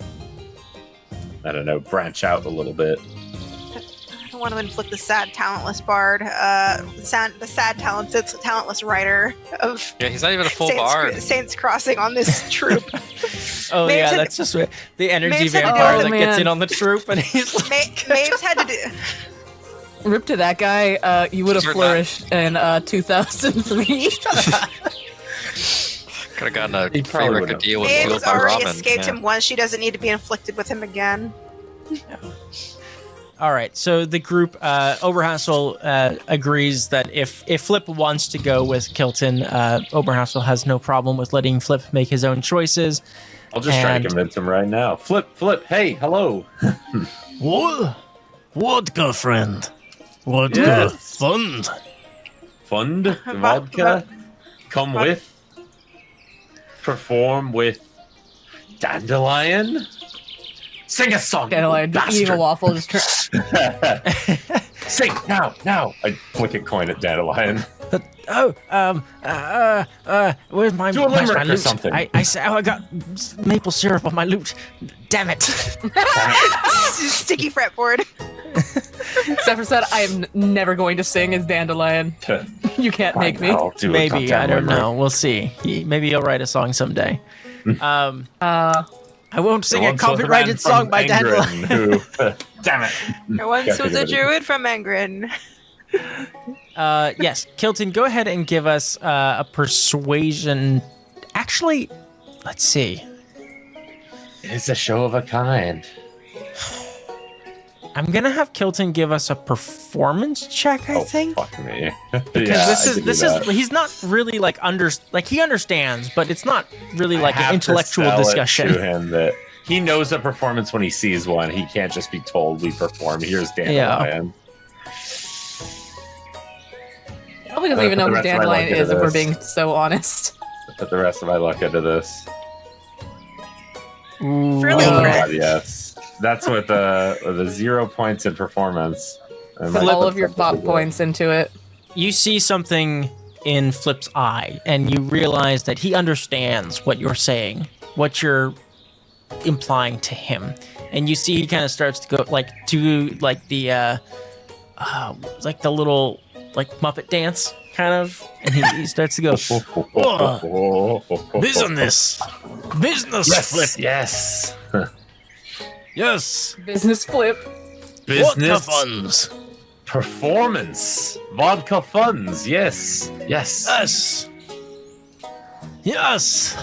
don't know, branch out a little bit. I don't want to inflict the sad, talentless bard, the sad, talentless writer of. Yeah, he's not even a full Saints, bard. Saints Crossing on this troop. Oh Maves yeah, had- that's just the energy Maves had to do vampire with that it, gets man. in on the troop, and he's like, Maves had to do. Rip to that guy, you would have Sure flourished in 2003. Could have gotten a He free probably record would've. deal with Maves Fueled by already Ramen. escaped Yeah. him once. She doesn't need to be inflicted with him again. all right. So the group, Oberhassel agrees that if Flip wants to go with Kilton, Oberhassel has no problem with letting Flip make his own choices. I'll just try And- to convince him right now. Flip, hey, hello. What? Vodka, friend. Vodka. Yes. Fund. Fund, vodka, come with, perform with Dandelion. Sing a song, Dandelion you eating a bastard. waffle, just turn. Sing now. I flick a coin at Dandelion. Where's my Do a where's my limerick or loot? something. I got maple syrup on my loot. Damn it. Sticky fretboard. Zephyr said, I am never going to sing as Dandelion. You can't make me. I'll do a Maybe, goddamn I don't limerick. know. We'll see. Maybe he'll write a song someday. I won't sing a Once was man copyrighted from song by Dandelion. Angren who- damn it. There once Got was a to get it. druid from Angren. Yes, Kilton, go ahead and give us a persuasion. Actually, let's see. It's a show of a kind. I'm gonna have Kilton give us a performance check. I think Fuck me. because this is he's not really like he understands, but it's not really like an intellectual To discussion. him that he knows a performance when he sees one. He can't just be told we perform. Here's Dandelion. Probably doesn't even know Put who the rest of my Dandelion luck into is, if we're this. being so honest. Put the rest of my luck into this. Really Oh great. God, yes. That's with the 0 points in performance. And Put my- all of your thought points into it. You see something in Flip's eye, and you realize that he understands what you're saying, what you're implying to him, and you see he kind of starts to go like the little Muppet dance kind of, and he starts to go. Business. Business, Flip. Yes. Yes. Business Flip. Vodka Business funds. performance. Vodka funds. Yes. Yes. Yes.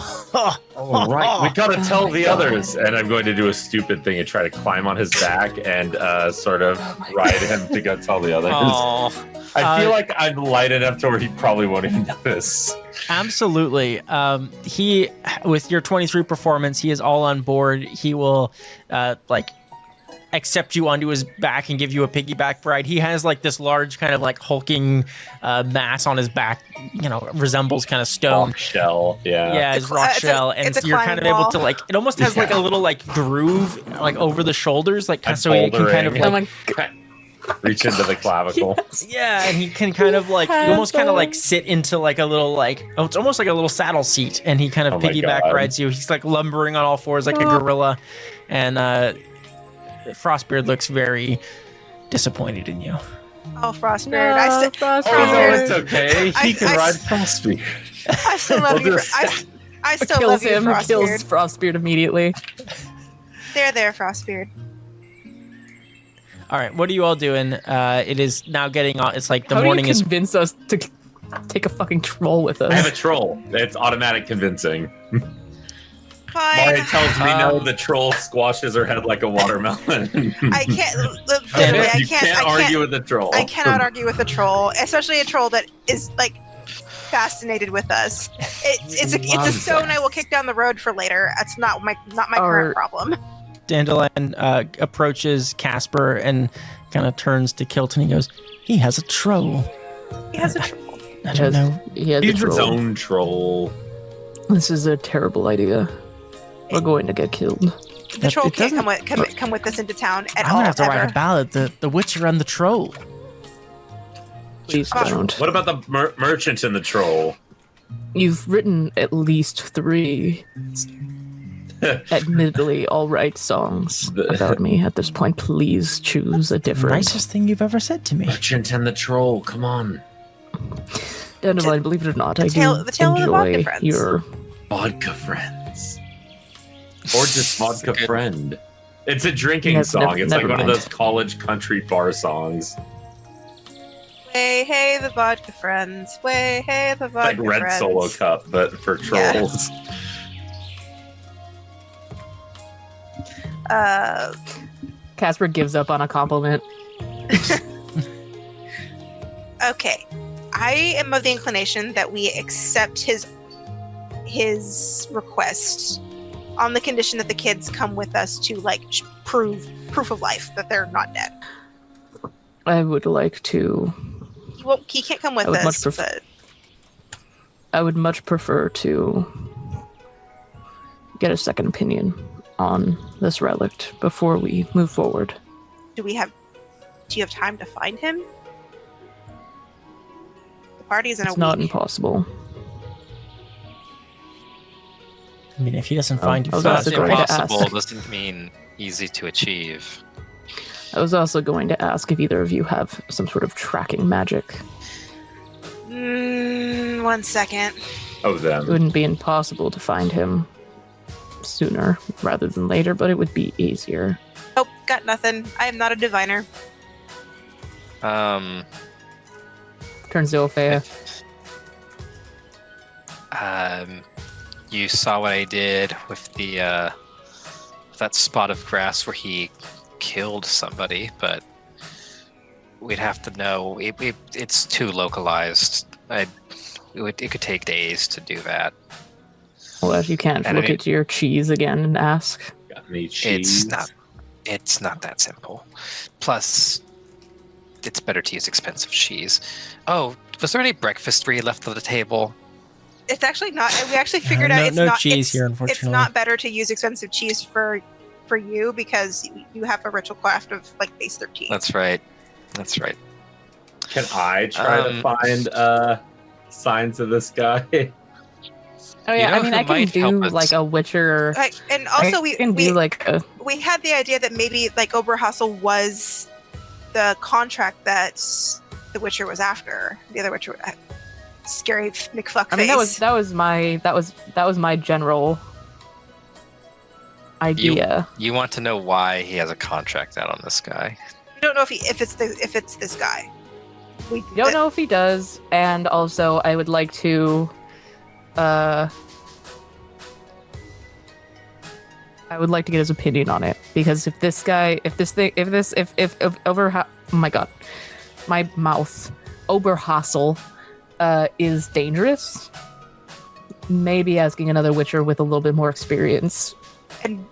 All right. We gotta tell the others. And I'm going to do a stupid thing and try to climb on his back and sort of ride him to go tell the others. Oh, I feel like I'm light enough to where he probably won't even notice. absolutely. He, with your 23 performance, he is all on board. He will, accept you onto his back and give you a piggyback ride. He has like this large kind of like hulking mass on his back, resembles kind of stone. Shell. Yeah. Yeah, his rock it's a- shell, and it's a you're kind of climbing able wall. to it almost has like a little like groove like over the shoulders, like And so he can kind of bouldering. like Oh my Reach into the clavicle. yeah, and he can kind of like you almost kind of like sit into like a little it's almost like a little saddle seat, and he kind of Oh my piggyback God. rides you. He's like lumbering on all fours like a gorilla, and Frostbeard looks very disappointed in you. Oh, Frostbeard. No, I Frostbeard. Oh, it's okay. I- He can I- ride Frostbeard. still love We'll you. do a I still kills love you, him, kills Frostbeard. Frostbeard immediately. There, Frostbeard. All right, what are you all doing? It is now getting on. It's like the How morning do you is. convince us to take a fucking troll with us? I have a troll. It's automatic convincing. Fine. Mari tells me no, the troll squashes her head like a watermelon. I can't. Literally, I You can't. argue with the troll. I cannot argue with a troll, especially a troll that is like fascinated with us. It's a stone I will kick down the road for later. That's not my current problem. Dandelion approaches Casper and kind of turns to Kilton. He goes, "He has a troll. He has a troll. I don't know. He has He's a his troll. own troll. This is a terrible idea. We're going to get killed. The troll it can't doesn't- come with us into town at I'm all. gonna have to write ever. a ballad. The Witcher and the Troll. Please don't. What about the merchant and the troll? You've written at least 3 admittedly all right songs about me at this point. Please choose a different. Nicest thing you've ever said to me. Merchant and the troll. Come on. Dandelion, believe it or not, I tale do of the vodka enjoy friends. your. Vodka friends. Or just vodka friend. It's a drinking Never- song. never- It's like never one of mind. those college country bar songs. Way hey the vodka friends. Way hey the vodka Like Red friends. Solo Cup, but for Yeah. trolls. Casper gives up on a compliment. Okay. I am of the inclination that we accept his request on the condition that the kids come with us to like proof of life that they're not dead. I would like to. He can't come with I would us, much prefer- but I would much prefer to get a second opinion on this relic before we move forward. do you have time to find him? The party's in It's a not week. impossible. I mean, if he doesn't find you I was fast, also going to Impossible ask. doesn't mean easy to achieve. I was also going to ask if either of you have some sort of tracking magic. 1 second. Of It them. wouldn't be impossible to find him sooner rather than later, but it would be easier. Nope, got nothing. I am not a diviner. Um, Turns to Ophea. you saw what I did with the that spot of grass where he killed somebody, but we'd have to know. It's too localized. It could take days to do that. Well, if you can't And I look mean- at your cheese again and ask. Got any cheese? It's not that simple. Plus, it's better to use expensive cheese. Oh, was there any breakfast for you left on the table? It's actually not. We actually figured No- out it's no not cheese it's, here, It's unfortunately. not better to use expensive cheese for you because you have a ritual craft of like base 13. That's right. That's right. Can I try to find signs of this guy? Oh yeah, know I mean, who I can might help do us? like a Witcher. Like, and also I can do like a. we had the idea that maybe like Oberhassel was the contract that the Witcher was after. The other Witcher, scary McFuckface. I mean, that was my general idea. You want to know why he has a contract out on this guy? We don't know if it's this guy. We Don't know if he does, and also I would like to. I would like to get his opinion on it because if oh my god, my mouth, Oberhassel, is dangerous. Maybe asking another Witcher with a little bit more experience And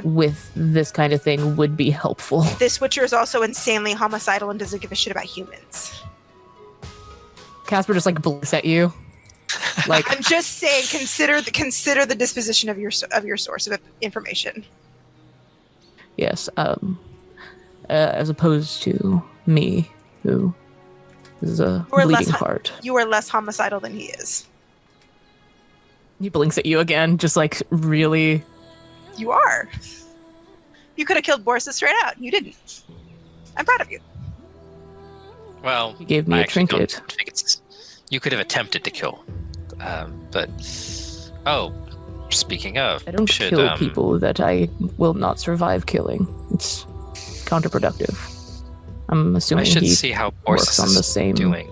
with this kind of thing would be helpful. this Witcher is also insanely homicidal and doesn't give a shit about humans. Casper just like blinks at you, like I'm just saying, consider the disposition of your source of information. yes, as opposed to me, who is a Or bleeding less- heart. You are less homicidal than he is. He blinks at you again, just like really. You are. You could have killed Boris straight out. You didn't. I'm proud of you. Well, He gave me I a actually don't trinket. think you could have attempted to kill, but speaking of, I don't should, kill people that I will not survive killing. It's counterproductive. I'm I assuming should he see how works Borsis on the is same doing.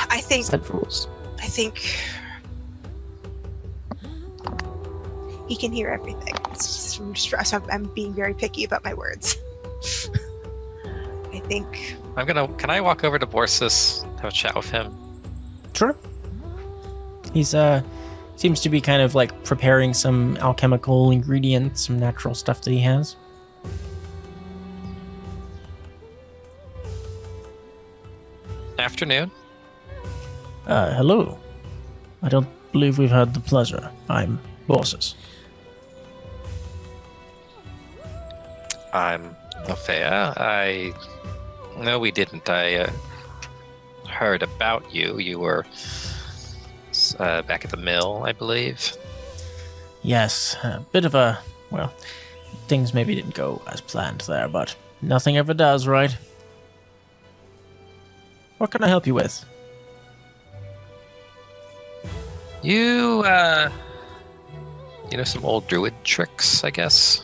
I think set rules. he can hear everything. It's just from stress. I'm being very picky about my words. I think Can I walk over to Borsis, have a chat with him? Sure. He's seems to be kind of like preparing some alchemical ingredients, some natural stuff that he has. Afternoon. Hello. I don't believe we've had the pleasure. I'm bosses. I'm Althea. No, we didn't. I heard about you. You were back at the mill, I believe. Yes, a bit of a... Well, things maybe didn't go as planned there, but nothing ever does, right? What can I help you with? You know some old druid tricks, I guess?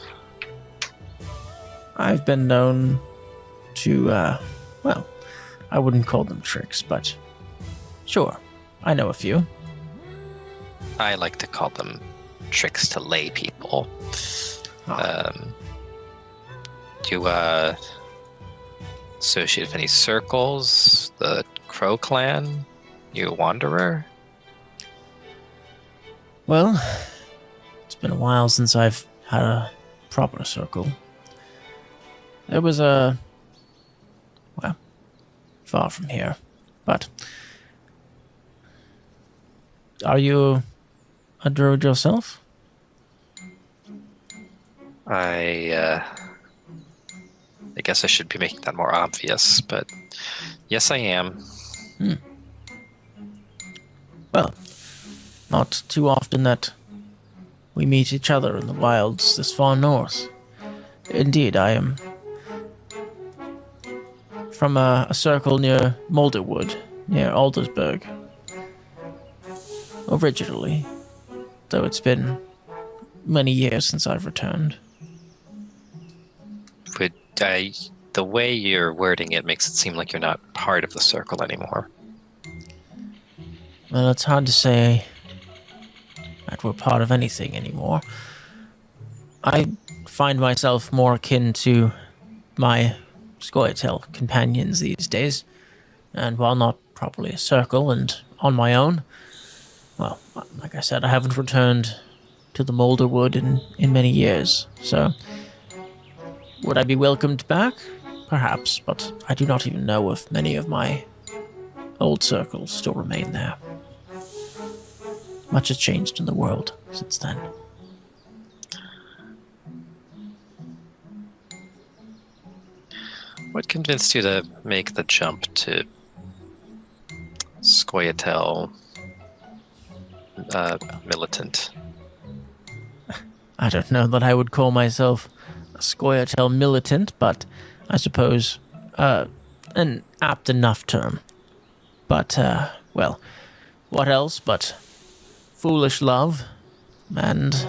I've been known to, well, I wouldn't call them tricks, but sure, I know a few. I like to call them tricks to lay people. Do you associate with any circles? The Crow Clan? You a wanderer? Well, it's been a while since I've had a proper circle. There was well, far from here, but... Are you a druid yourself? I guess I should be making that more obvious, but yes, I am. Well, not too often that we meet each other in the wilds this far north. Indeed, I am from a circle near Mystwood, near Aldersburg. Originally, though it's been many years since I've returned. The way you're wording it makes it seem like you're not part of the circle anymore. Well, it's hard to say that we're part of anything anymore. I find myself more akin to my Scoia'tael companions these days, and while not properly a circle and on my own, well, like I said, I haven't returned to the Molderwood in many years, so would I be welcomed back? Perhaps, but I do not even know if many of my old circles still remain there. Much has changed in the world since then. What convinced you to make the jump to Scoia'tael militant? I don't know that I would call myself a Scoia'tael militant, but I suppose an apt enough term. But, well, what else but foolish love and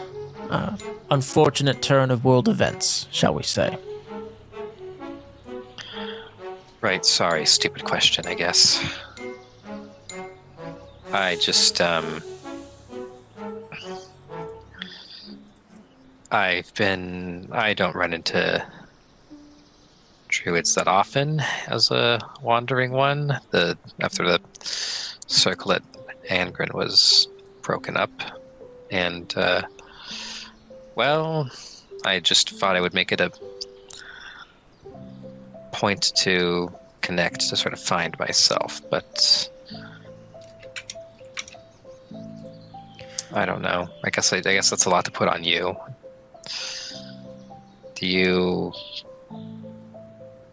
unfortunate turn of world events, shall we say. Right, sorry, stupid question, I guess. I just, I don't run into druids that often as a wandering one. After the circle at Angren was broken up, and well, I just thought I would make it a point to connect, to sort of find myself, but I don't know. I guess that's a lot to put on you.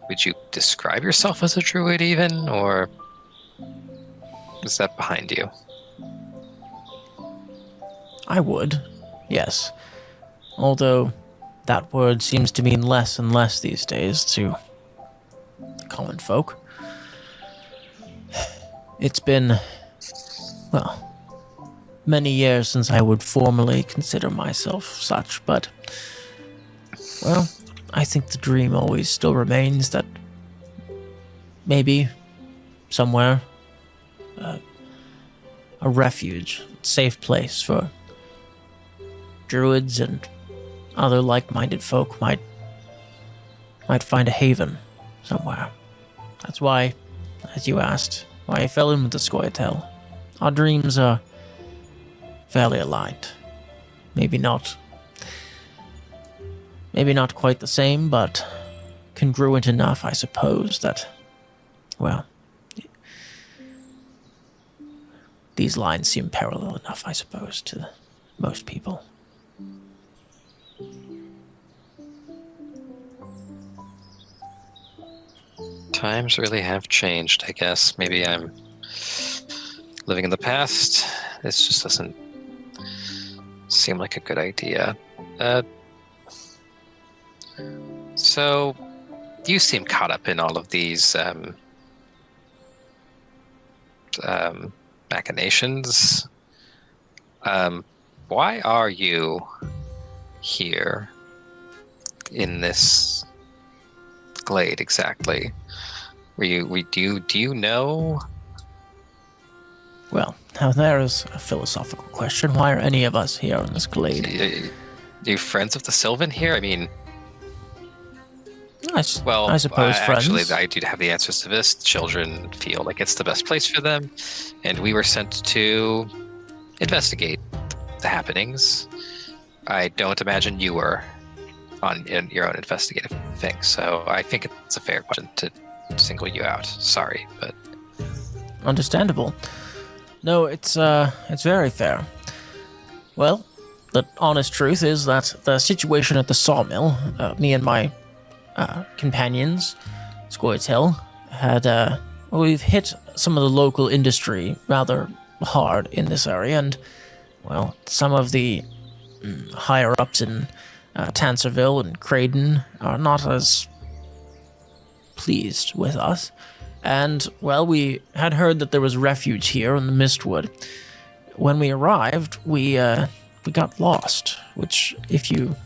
Would you describe yourself as a druid even, or is that behind you? I would, yes. Although that word seems to mean less and less these days to the common folk. It's been, well, many years since I would formally consider myself such, but, well, I think the dream always still remains that maybe somewhere a refuge, safe place for druids and other like-minded folk might find a haven somewhere. That's why, as you asked, why I fell in with the Scoia'tael. Our dreams are fairly aligned. Maybe not quite the same, but congruent enough, I suppose, that, well, these lines seem parallel enough, I suppose, to most people. Times really have changed, I guess. Maybe I'm living in the past. This just doesn't seem like a good idea. So, you seem caught up in all of these machinations. Why are you here in this glade exactly? Do you know? Well, now there is a philosophical question. Why are any of us here in this glade? Are you friends of the Sylvan here? I mean, I suppose friends. Actually, I do have the answers to this. Children feel like it's the best place for them, and we were sent to investigate the happenings. I don't imagine you were on your own investigative thing, so I think it's a fair question to single you out. Sorry, but Understandable. No, it's very fair. Well, the honest truth is that the situation at the sawmill, me and my companions, Scoia'tael, had we've hit some of the local industry rather hard in this area, and well, some of the higher ups in Tanserville and Craden are not as pleased with us. And, well, we had heard that there was refuge here in the Mystwood. When we arrived, we got lost, which, if you,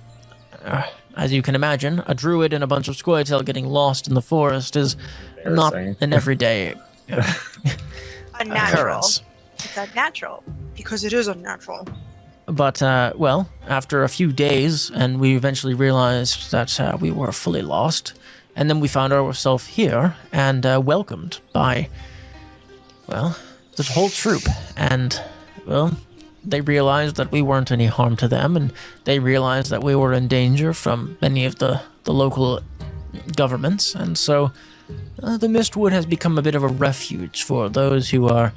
as you can imagine, a druid and a bunch of Scoia'tael getting lost in the forest is not an everyday Unnatural. occurrence. It's unnatural because it is unnatural. But, well, after a few days, and we eventually realized that we were fully lost, and then we found ourselves here and welcomed by, well, this whole troop. And, well, they realized that we weren't any harm to them, and they realized that we were in danger from many of the local governments. And so the Mystwood has become a bit of a refuge for those who are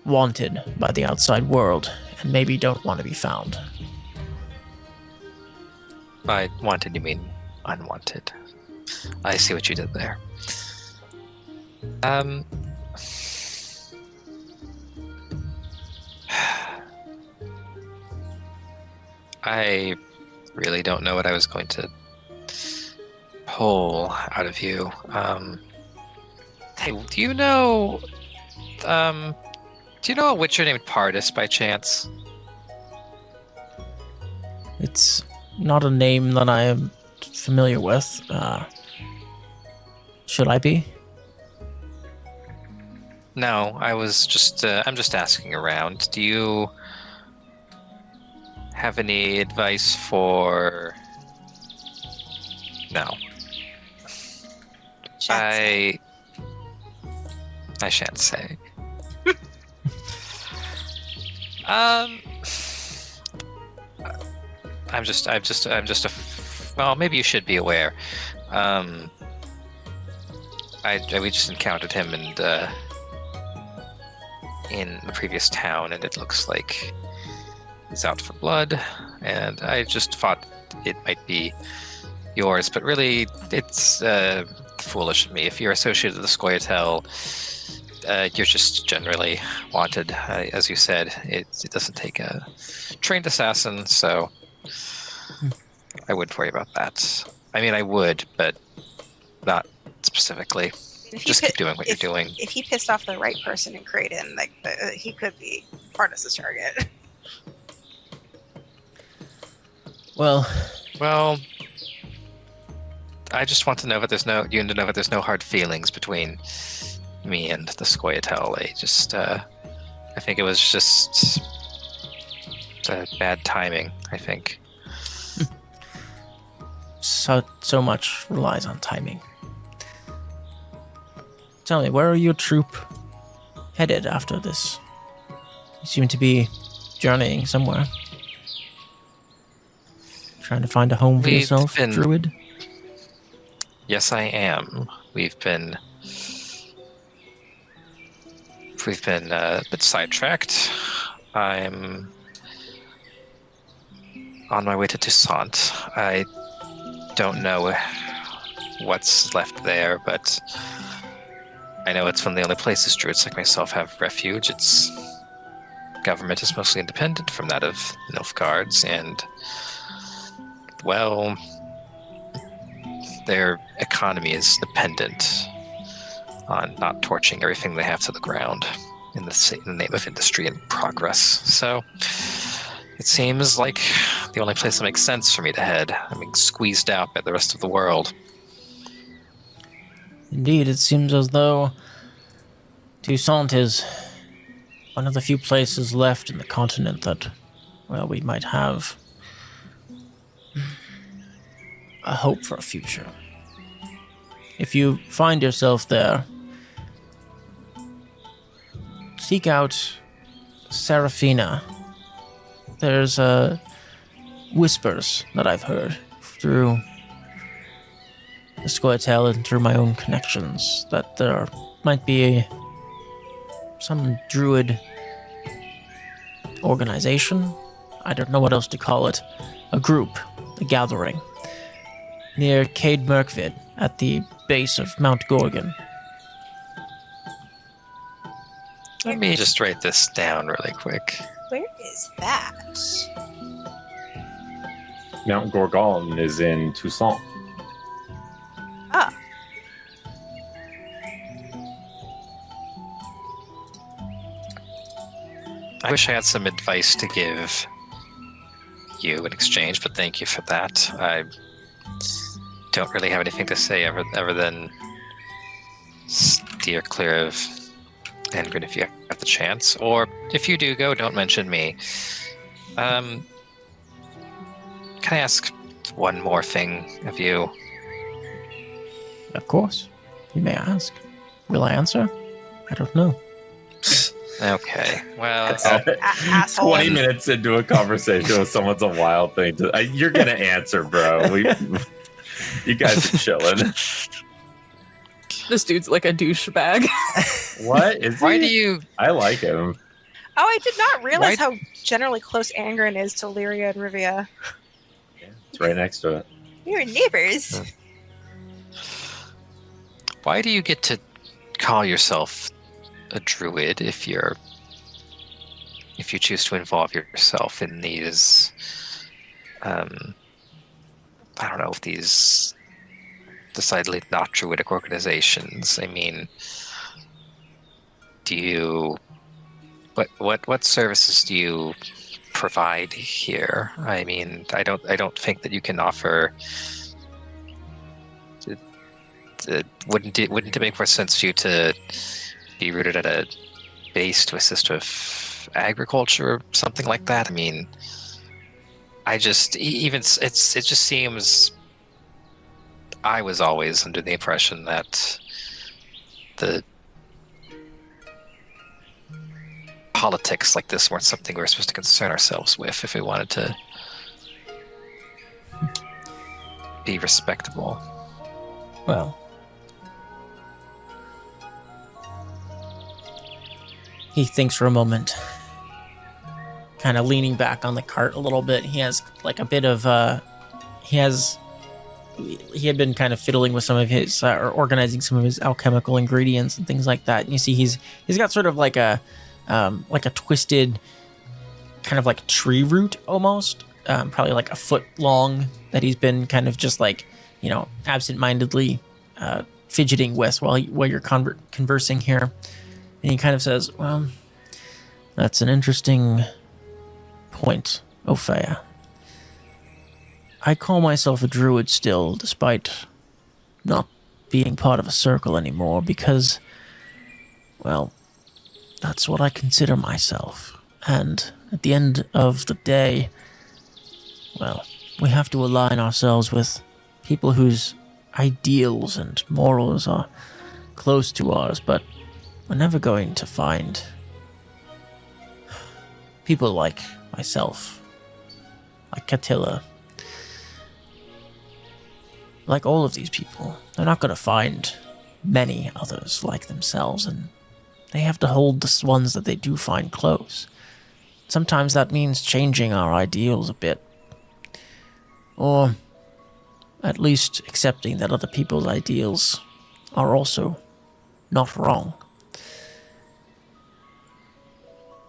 wanted by the outside world and maybe don't want to be found. by wanted you mean unwanted. I see what you did there. I really don't know what I was going to pull out of you. Hey, do you know a witcher named Pardis by chance? It's not a name that I am familiar with. Should I be? No, I was just I'm just asking around. Do you have any advice for... No. I shan't say. I'm just well, maybe you should be aware. We just encountered him in the previous town, and it looks like he's out for blood, and I just thought it might be yours, but really it's foolish of me. If you're associated with the Scoia'tael, you're just generally wanted. As you said, it doesn't take a trained assassin, so I wouldn't worry about that. I mean, I would, but not specifically. Just keep doing what you're doing. If he pissed off the right person in Creighton, like he could be Pardis' target. Well, I just want to know that there's no hard feelings between me and the Scoia'tael. I think it was just bad timing, I think. So much relies on timing. Tell me, where are your troop headed after this? You seem to be journeying somewhere. Trying to find a home for yourself, druid? Yes, I am. We've been we've been a bit sidetracked. I'm on my way to Toussaint. I don't know what's left there, but I know it's one of the only places druids like myself have refuge. Its government is mostly independent from that of Nilfgaard's, and, well, their economy is dependent on not torching everything they have to the ground in the name of industry and progress. So it seems like the only place that makes sense for me to head. I'm being squeezed out by the rest of the world. Indeed, it seems as though Toussaint is one of the few places left in the continent that, well, we might have a hope for a future. If you find yourself there, seek out Seraphina. There's whispers that I've heard through the Scoia'tael and through my own connections that there might be some druid organization. I don't know what else to call it. A group, a gathering, near Cade Merkvid at the base of Mount Gorgon. Let me just write this down really quick. Where is that? Mount Gorgon is in Toussaint. Ah, I wish I had some advice to give you in exchange, but thank you for that. I don't really have anything to say other than steer clear of Angrid if you have the chance. Or if you do go, don't mention me. Can I ask one more thing of you? Of course. You may ask. Will I answer? I don't know. Okay, well, asshole. 20 minutes into a conversation with someone's a wild thing to. You're gonna answer, bro. You guys are chilling. This dude's like a douchebag. What is why he? do you... I like him. Oh, I did not realize Why- how generally close Angren is to Lyria and Rivia. It's right next to it. We were neighbors. Why do you get to call yourself a druid if you choose to involve yourself in these I don't know, if these decidedly not druidic organizations? I mean, do you what services do you provide here? I mean, I don't think that you can offer. Wouldn't it make more sense for you to be rooted at a base to assist with agriculture or something like that? I mean, it just seems. I was always under the impression that the politics like this weren't something we were supposed to concern ourselves with if we wanted to be respectable. Well, he thinks for a moment, kind of leaning back on the cart a little bit. He has like a bit of he had been kind of fiddling with some of his or organizing some of his alchemical ingredients and things like that. And you see he's got sort of like a twisted kind of like tree root almost, probably like a foot long, that he's been kind of just like, absent-mindedly fidgeting with while you're conversing here. And he kind of says, well, that's an interesting point, Ophea. I call myself a druid still, despite not being part of a circle anymore, because, well, that's what I consider myself. And at the end of the day, well, we have to align ourselves with people whose ideals and morals are close to ours, but we're never going to find people like myself, like Catilla, like all of these people. They're not going to find many others like themselves, and they have to hold the ones that they do find close. Sometimes that means changing our ideals a bit. Or at least accepting that other people's ideals are also not wrong.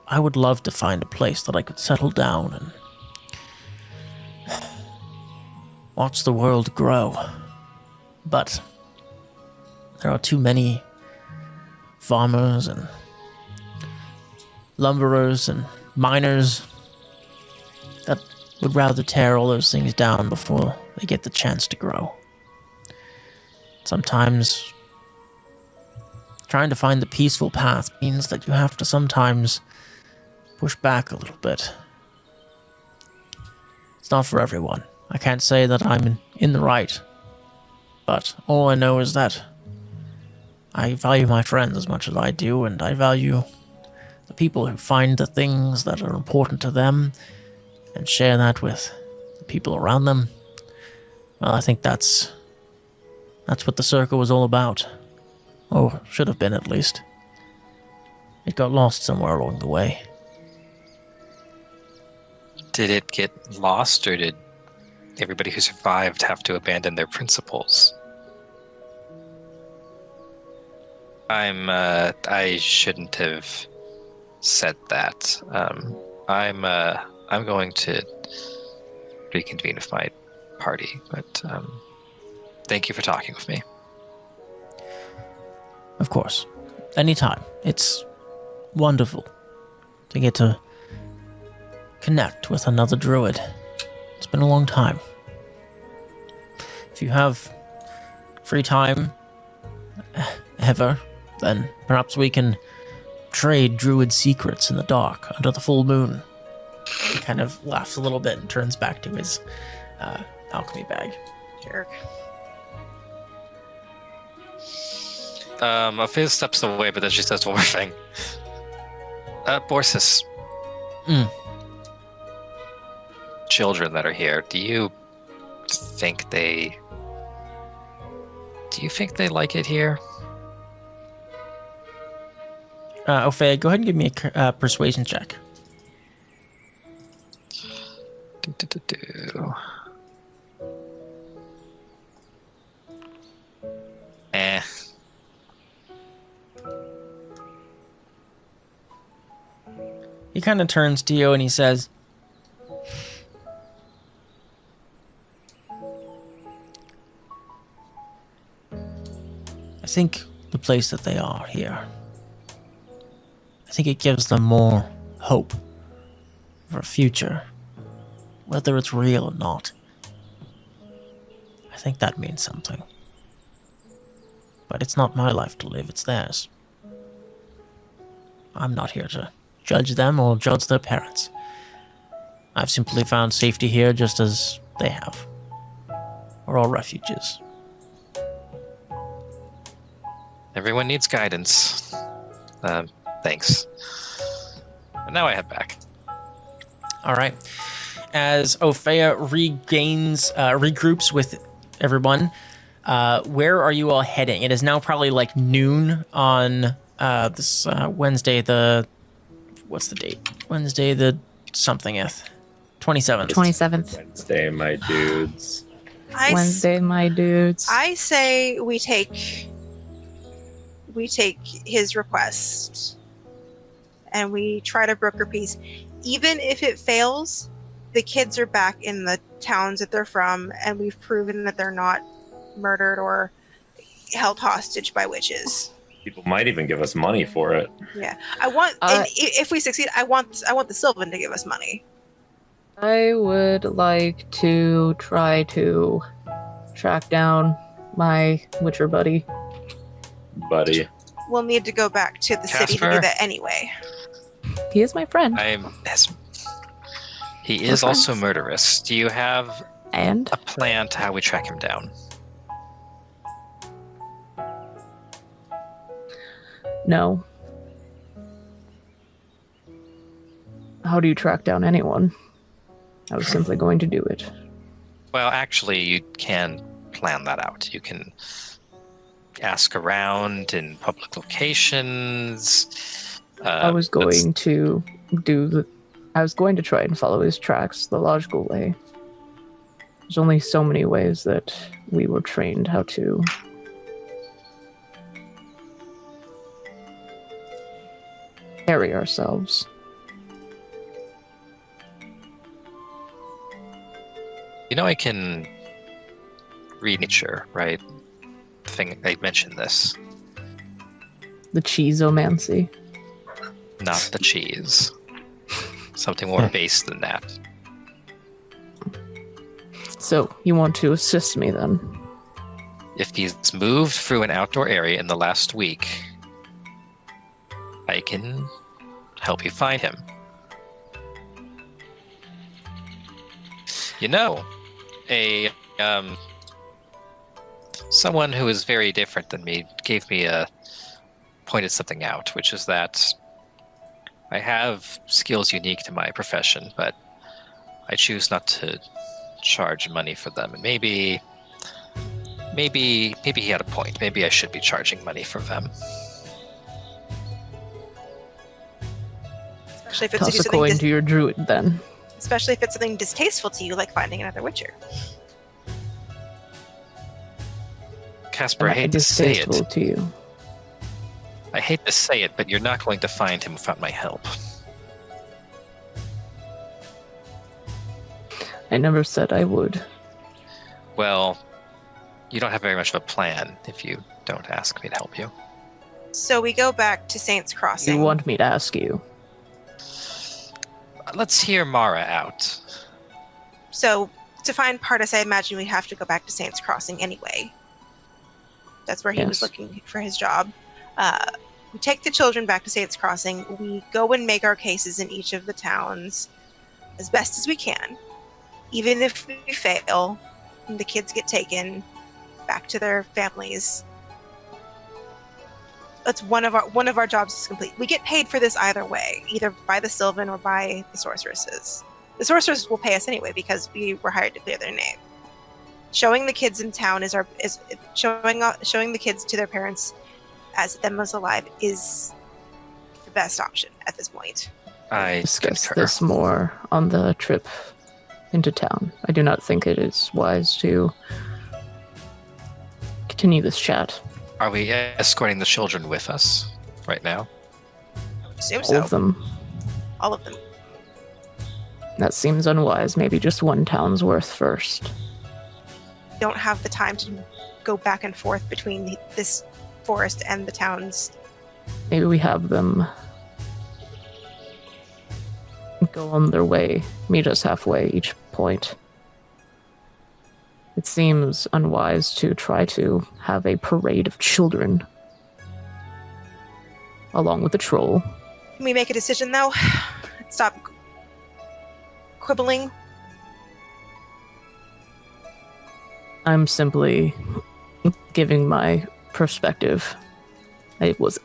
I would love to find a place that I could settle down and watch the world grow. But there are too many farmers and lumberers and miners that would rather tear all those things down before they get the chance to grow. Sometimes trying to find the peaceful path means that you have to sometimes push back a little bit. It's not for everyone. I can't say that I'm in the right, but all I know is that I value my friends as much as I do, and I value the people who find the things that are important to them and share that with the people around them. Well, I think that's what the circle was all about. Or should have been, at least. It got lost somewhere along the way. Did it get lost, or did everybody who survived have to abandon their principles? I shouldn't have said that. I'm going to reconvene with my party, but thank you for talking with me. Of course. Anytime. It's wonderful to get to connect with another druid. It's been a long time. If you have free time, ever, then perhaps we can trade druid secrets in the dark under the full moon. He kind of laughs a little bit and turns back to his alchemy bag. Jerk. Ophelia steps away, but then she says one more thing. Borsis. Children that are here, do you think they like it here? Ophelia, go ahead and give me a persuasion check. He kind of turns to you and he says, I think the place that they are here, I think it gives them more hope for a future, whether it's real or not. I think that means something. But it's not my life to live, it's theirs. I'm not here to judge them or judge their parents. I've simply found safety here just as they have. We're all refugees. Everyone needs guidance. Thanks. And now I head back. All right. As Ophelia regroups with everyone, where are you all heading? It is now probably like noon on this Wednesday. What's the date? Wednesday the somethingeth, 27th. 27th. Wednesday, my dudes. Wednesday, my dudes. I say we take his request and we try to broker peace. Even if it fails, the kids are back in the towns that they're from, and we've proven that they're not murdered or held hostage by witches. People might even give us money for it. Yeah, I want. And if we succeed, I want the Sylvan to give us money. I would like to try to track down my Witcher buddy. We'll need to go back to the city to Casper? do that anyway. He is my friend. He is also murderous. Do you have And a plan to how we track him down? no. How do you track down anyone? I was simply going to do it. Well, actually, you can plan that out. You can ask around in public locations. I was going to try and follow his tracks the logical way. There's only so many ways that we were trained how to carry ourselves. I can read nature, right? I mentioned this. The cheeseomancy. Not the cheese. Something more base than that. So, you want to assist me then? If he's moved through an outdoor area in the last week, I can help you find him. Someone who is very different than me pointed something out, which is that I have skills unique to my profession, but I choose not to charge money for them. And maybe he had a point. Maybe I should be charging money for them. Especially if it's Toss a coin to your druid then. Especially if it's something distasteful to you, like finding another witcher. Casper, I hate to say it. To you. I hate to say it, but you're not going to find him without my help. I never said I would. Well, you don't have very much of a plan if you don't ask me to help you. So we go back to Saints Crossing. You want me to ask you? Let's hear Mara out. So to find Pardis, I imagine we'd have to go back to Saints Crossing anyway. That's where he was looking for his job. We take the children back to Saints Crossing. We go and make our cases in each of the towns as best as we can. Even if we fail and the kids get taken back to their families, that's one of our jobs is complete. We get paid for this either way, either by the Sylvan or by the sorceresses. The sorceresses will pay us anyway because we were hired to clear their name. Showing the kids in town is showing the kids to their parents as them as alive is the best option at this point. I discuss concur. This more on the trip into town. I do not think it is wise to continue this chat. Are we escorting the children with us right now? Assume All so. of them. All of them. That seems unwise. Maybe just one town's worth first. Don't have the time to go back and forth between this forest and the towns. Maybe we have them go on their way, meet us halfway each point. It seems unwise to try to have a parade of children along with the troll. Can we make a decision though? Stop quibbling. I'm simply giving my perspective. I was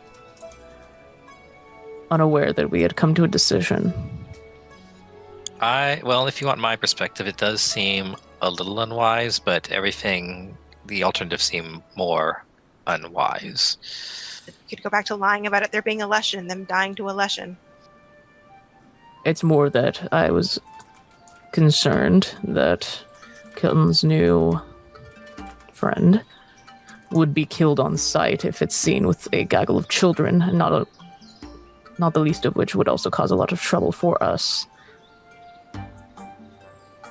unaware that we had come to a decision. Well, if you want my perspective, it does seem a little unwise, but the alternatives seem more unwise. You could go back to lying about it there being a lesson and them dying to a lesson. It's more that I was concerned that Kilton's new friend would be killed on sight if it's seen with a gaggle of children, and not the least of which would also cause a lot of trouble for us.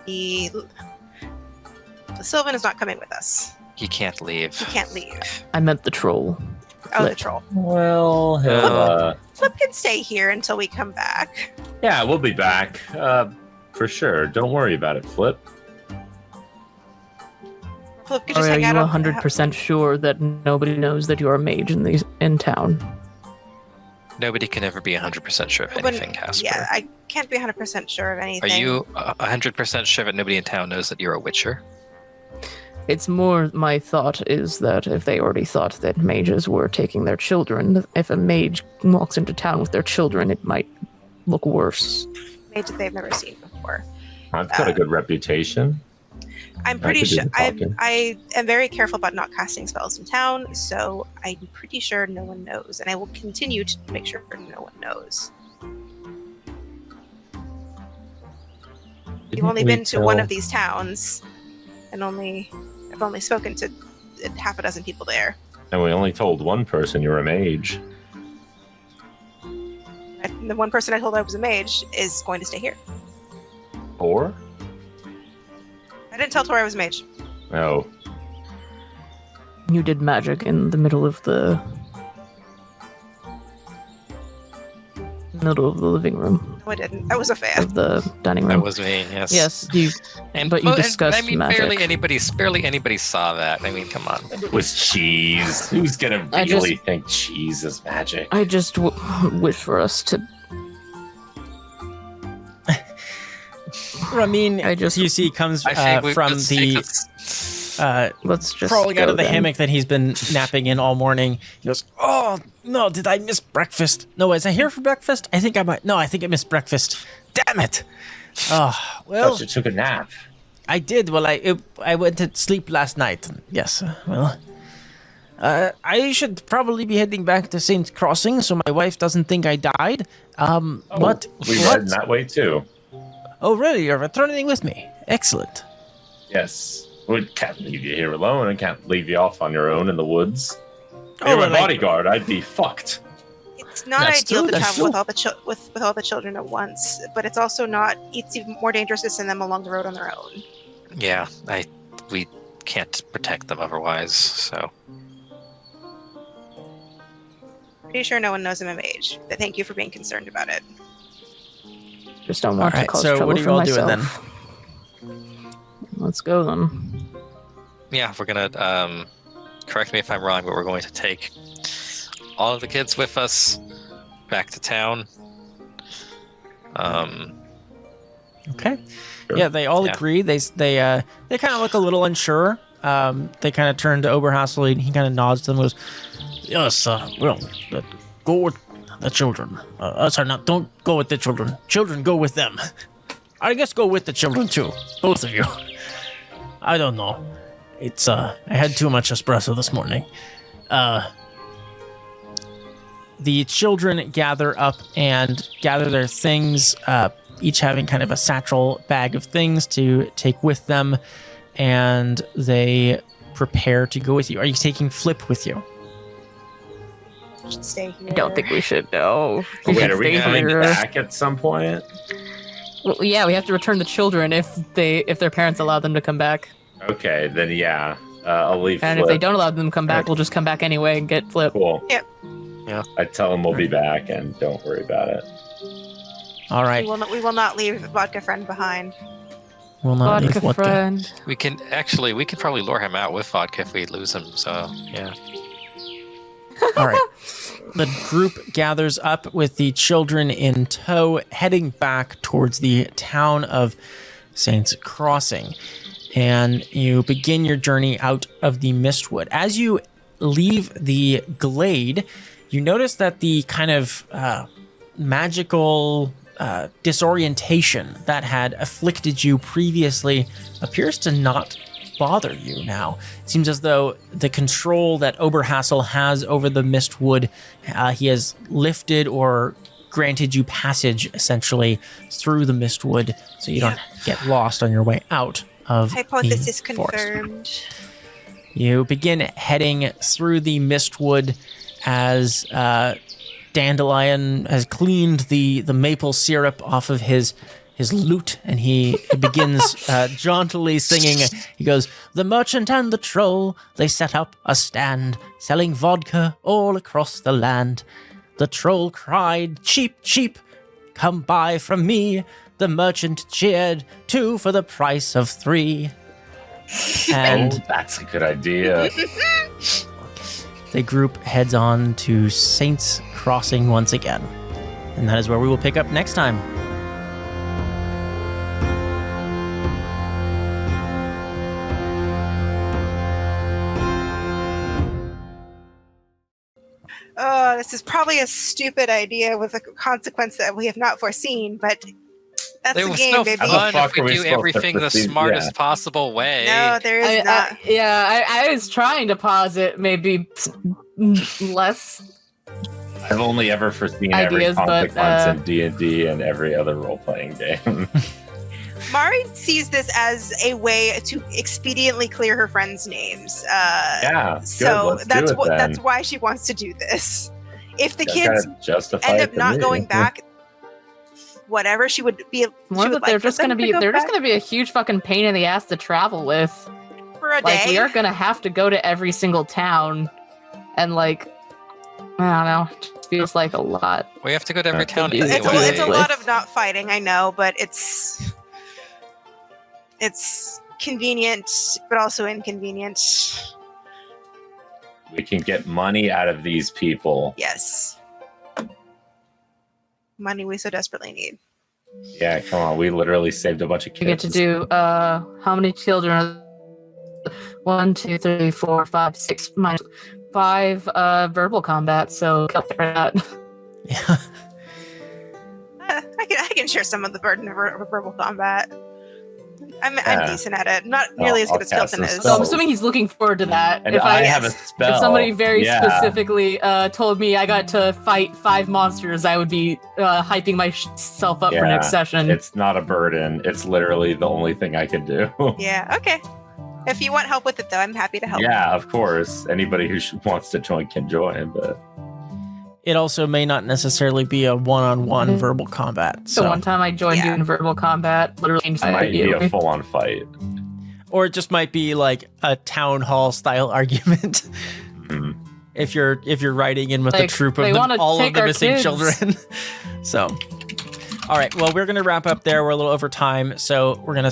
The Sylvan is not coming with us. He can't leave. He can't leave. I meant the troll. Oh, the Flip. troll. Well, Flip can stay here until we come back. yeah, we'll be back. For sure. Don't worry about it, Flip. Flip could Or just are hang you out 100% sure that nobody knows that you're a mage in town? Nobody can ever be 100% sure of anything, Casper. Yeah, I can't be 100% sure of anything. Are you 100% sure that nobody in town knows that you're a witcher? It's more my thought is that if they already thought that mages were taking their children, if a mage walks into town with their children, it might look worse. Mage that they've never seen before. I've got a good reputation. I'm pretty could do sure the talking. I am very careful about not casting spells in town, so I'm pretty sure no one knows, and I will continue to make sure no one knows. You've only been to one of these towns, and I've only spoken to half a dozen people there. And we only told one person you're a mage. And the one person I told I was a mage is going to stay here. Or? I didn't tell Tori I was a mage. No. You did magic in the middle of the living room No, I didn't. I was a fan. of the dining room. That was me. Yes. Yes, you. But you discussed I mean, magic. barely anybody saw that. I mean, come on. It was cheese. Who's gonna I really think cheese is magic? I just wish for us to. Ramin, I just- you see, comes I think from let's the take this- Let's just crawling out go of the then. hammock that he's been napping in all morning. He goes, "Oh no, did I miss breakfast? No, was I here for breakfast? I think I might. No, I think I missed breakfast. Damn it! Oh well, Thought you took a nap. I did. Well, I went to sleep last night. Yes. Well, I should probably be heading back to Saint's Crossing so my wife doesn't think I died. What? We What? read that way too. Oh, really? You're returning with me? Excellent. Yes. We can't leave you here alone. I can't leave you off on your own in the woods. If Oh, you were well, a bodyguard, I'd be fucked. It's not That's ideal true, to that's travel true. with all the children at once, but it's also not. It's even more dangerous to send them along the road on their own. Yeah, we can't protect them otherwise. So Pretty sure no one knows I'm of age, but thank you for being concerned about it. Just don't want Alright, to cause so trouble what are you for all doing myself. Let's go then. yeah, we're gonna correct me if I'm wrong, but we're going to take all of the kids with us back to town. Okay. Sure. Yeah, they all Yeah. agree. They kind of look a little unsure. They kind of turn to Oberhassel and he kind of nods to them and goes, "Yes, well, go with the children. Sorry, not don't go with the children. Children, go with them. I guess go with the children too. Both of you. I don't know. It's I had too much espresso this morning. The children gather up and gather their things, each having kind of a satchel bag of things to take with them, and they prepare to go with you. Are you taking Flip with you? Should stay here. I don't think we should. No. We Wait, should are we stay coming here. back at some point? Well, yeah, we have to return the children if their parents allow them to come back. Okay, then yeah. I'll leave And Flip. if they don't allow them to come back, Alright. we'll just come back anyway and get Flip. Cool. Yep. Yeah. I tell him we'll be back and don't worry about it. All right. We will not leave Vodka Friend behind. We'll not leave Vodka what friend. We can probably lure him out with vodka if we lose him. So yeah. All right. The group gathers up with the children in tow, heading back towards the town of Saints Crossing. And you begin your journey out of the Mystwood. As you leave the glade, you notice that the kind of magical disorientation that had afflicted you previously appears to not bother you now. It seems as though the control that Oberhassel has over the Mystwood, he has lifted or granted you passage essentially through the Mystwood, so you don't get lost on your way out of Hypothesis the forest. confirmed. You begin heading through the Mystwood as Dandelion has cleaned the maple syrup off of his lute, and he begins jauntily singing. He goes, "The merchant and the troll, they set up a stand, selling vodka all across the land. The troll cried, 'Cheap, cheap, come buy from me.' The merchant cheered, 2 for the price of 3. And Oh, that's a good idea. the group heads on to Saints Crossing once again. And that is where we will pick up next time. Oh, this is probably a stupid idea with a consequence that we have not foreseen, but That's There the was game, no baby. fun How the if fuck are we we do supposed to everything the proceed? smartest Yeah. possible way. No, there is not. I was trying to pause it, maybe less. I've only ever foreseen Ideas, every but, consequence in D&D and every other role-playing game. Mari sees this as a way to expediently clear her friends' names. Yeah, good. So Let's do it then. that's why she wants to do this. If the That kids kinda justify end it up to not me. going back, whatever, she would be. More she would that they're like for just gonna them to be go they're just back gonna be a huge fucking pain in the ass to travel with. for a Like day. we are gonna have to go to every single town, and like I don't know, it feels like a lot. We have to go to every town It's anyway. It's a with- lot of not fighting, I know, but it's convenient, but also inconvenient. We can get money out of these people. Yes, money we so desperately need. Yeah, come on. We literally saved a bunch of kids. We get to do how many children are 1, 2, 3, 4, 5, 6 minus 5 verbal combat, so cut that. Yeah. I can share some of the burden of verbal combat. I'm Yeah. decent at it. Not nearly as good as I'll cast Kilton some is. So I'm spells. assuming he's looking forward to that. And if I I have a spell. if somebody very Yeah. specifically told me I got to fight 5 monsters, I would be hyping myself up for Yeah, next session. It's not a burden. It's literally the only thing I can do. Yeah, okay. If you want help with it, though, I'm happy to help. Yeah, of course. Anybody who wants to join can join, but It also may not necessarily be a one-on-one Mhm. verbal combat. So So, one time I joined Yeah. doing verbal combat, literally changed it my might be idea. a full-on fight. or it just might be like a town hall style argument. Mhm. If you're riding in with Like, a troop of they wanna all of take the our missing kids. children. So, all right. Well, we're gonna wrap up there. We're a little over time, so we're gonna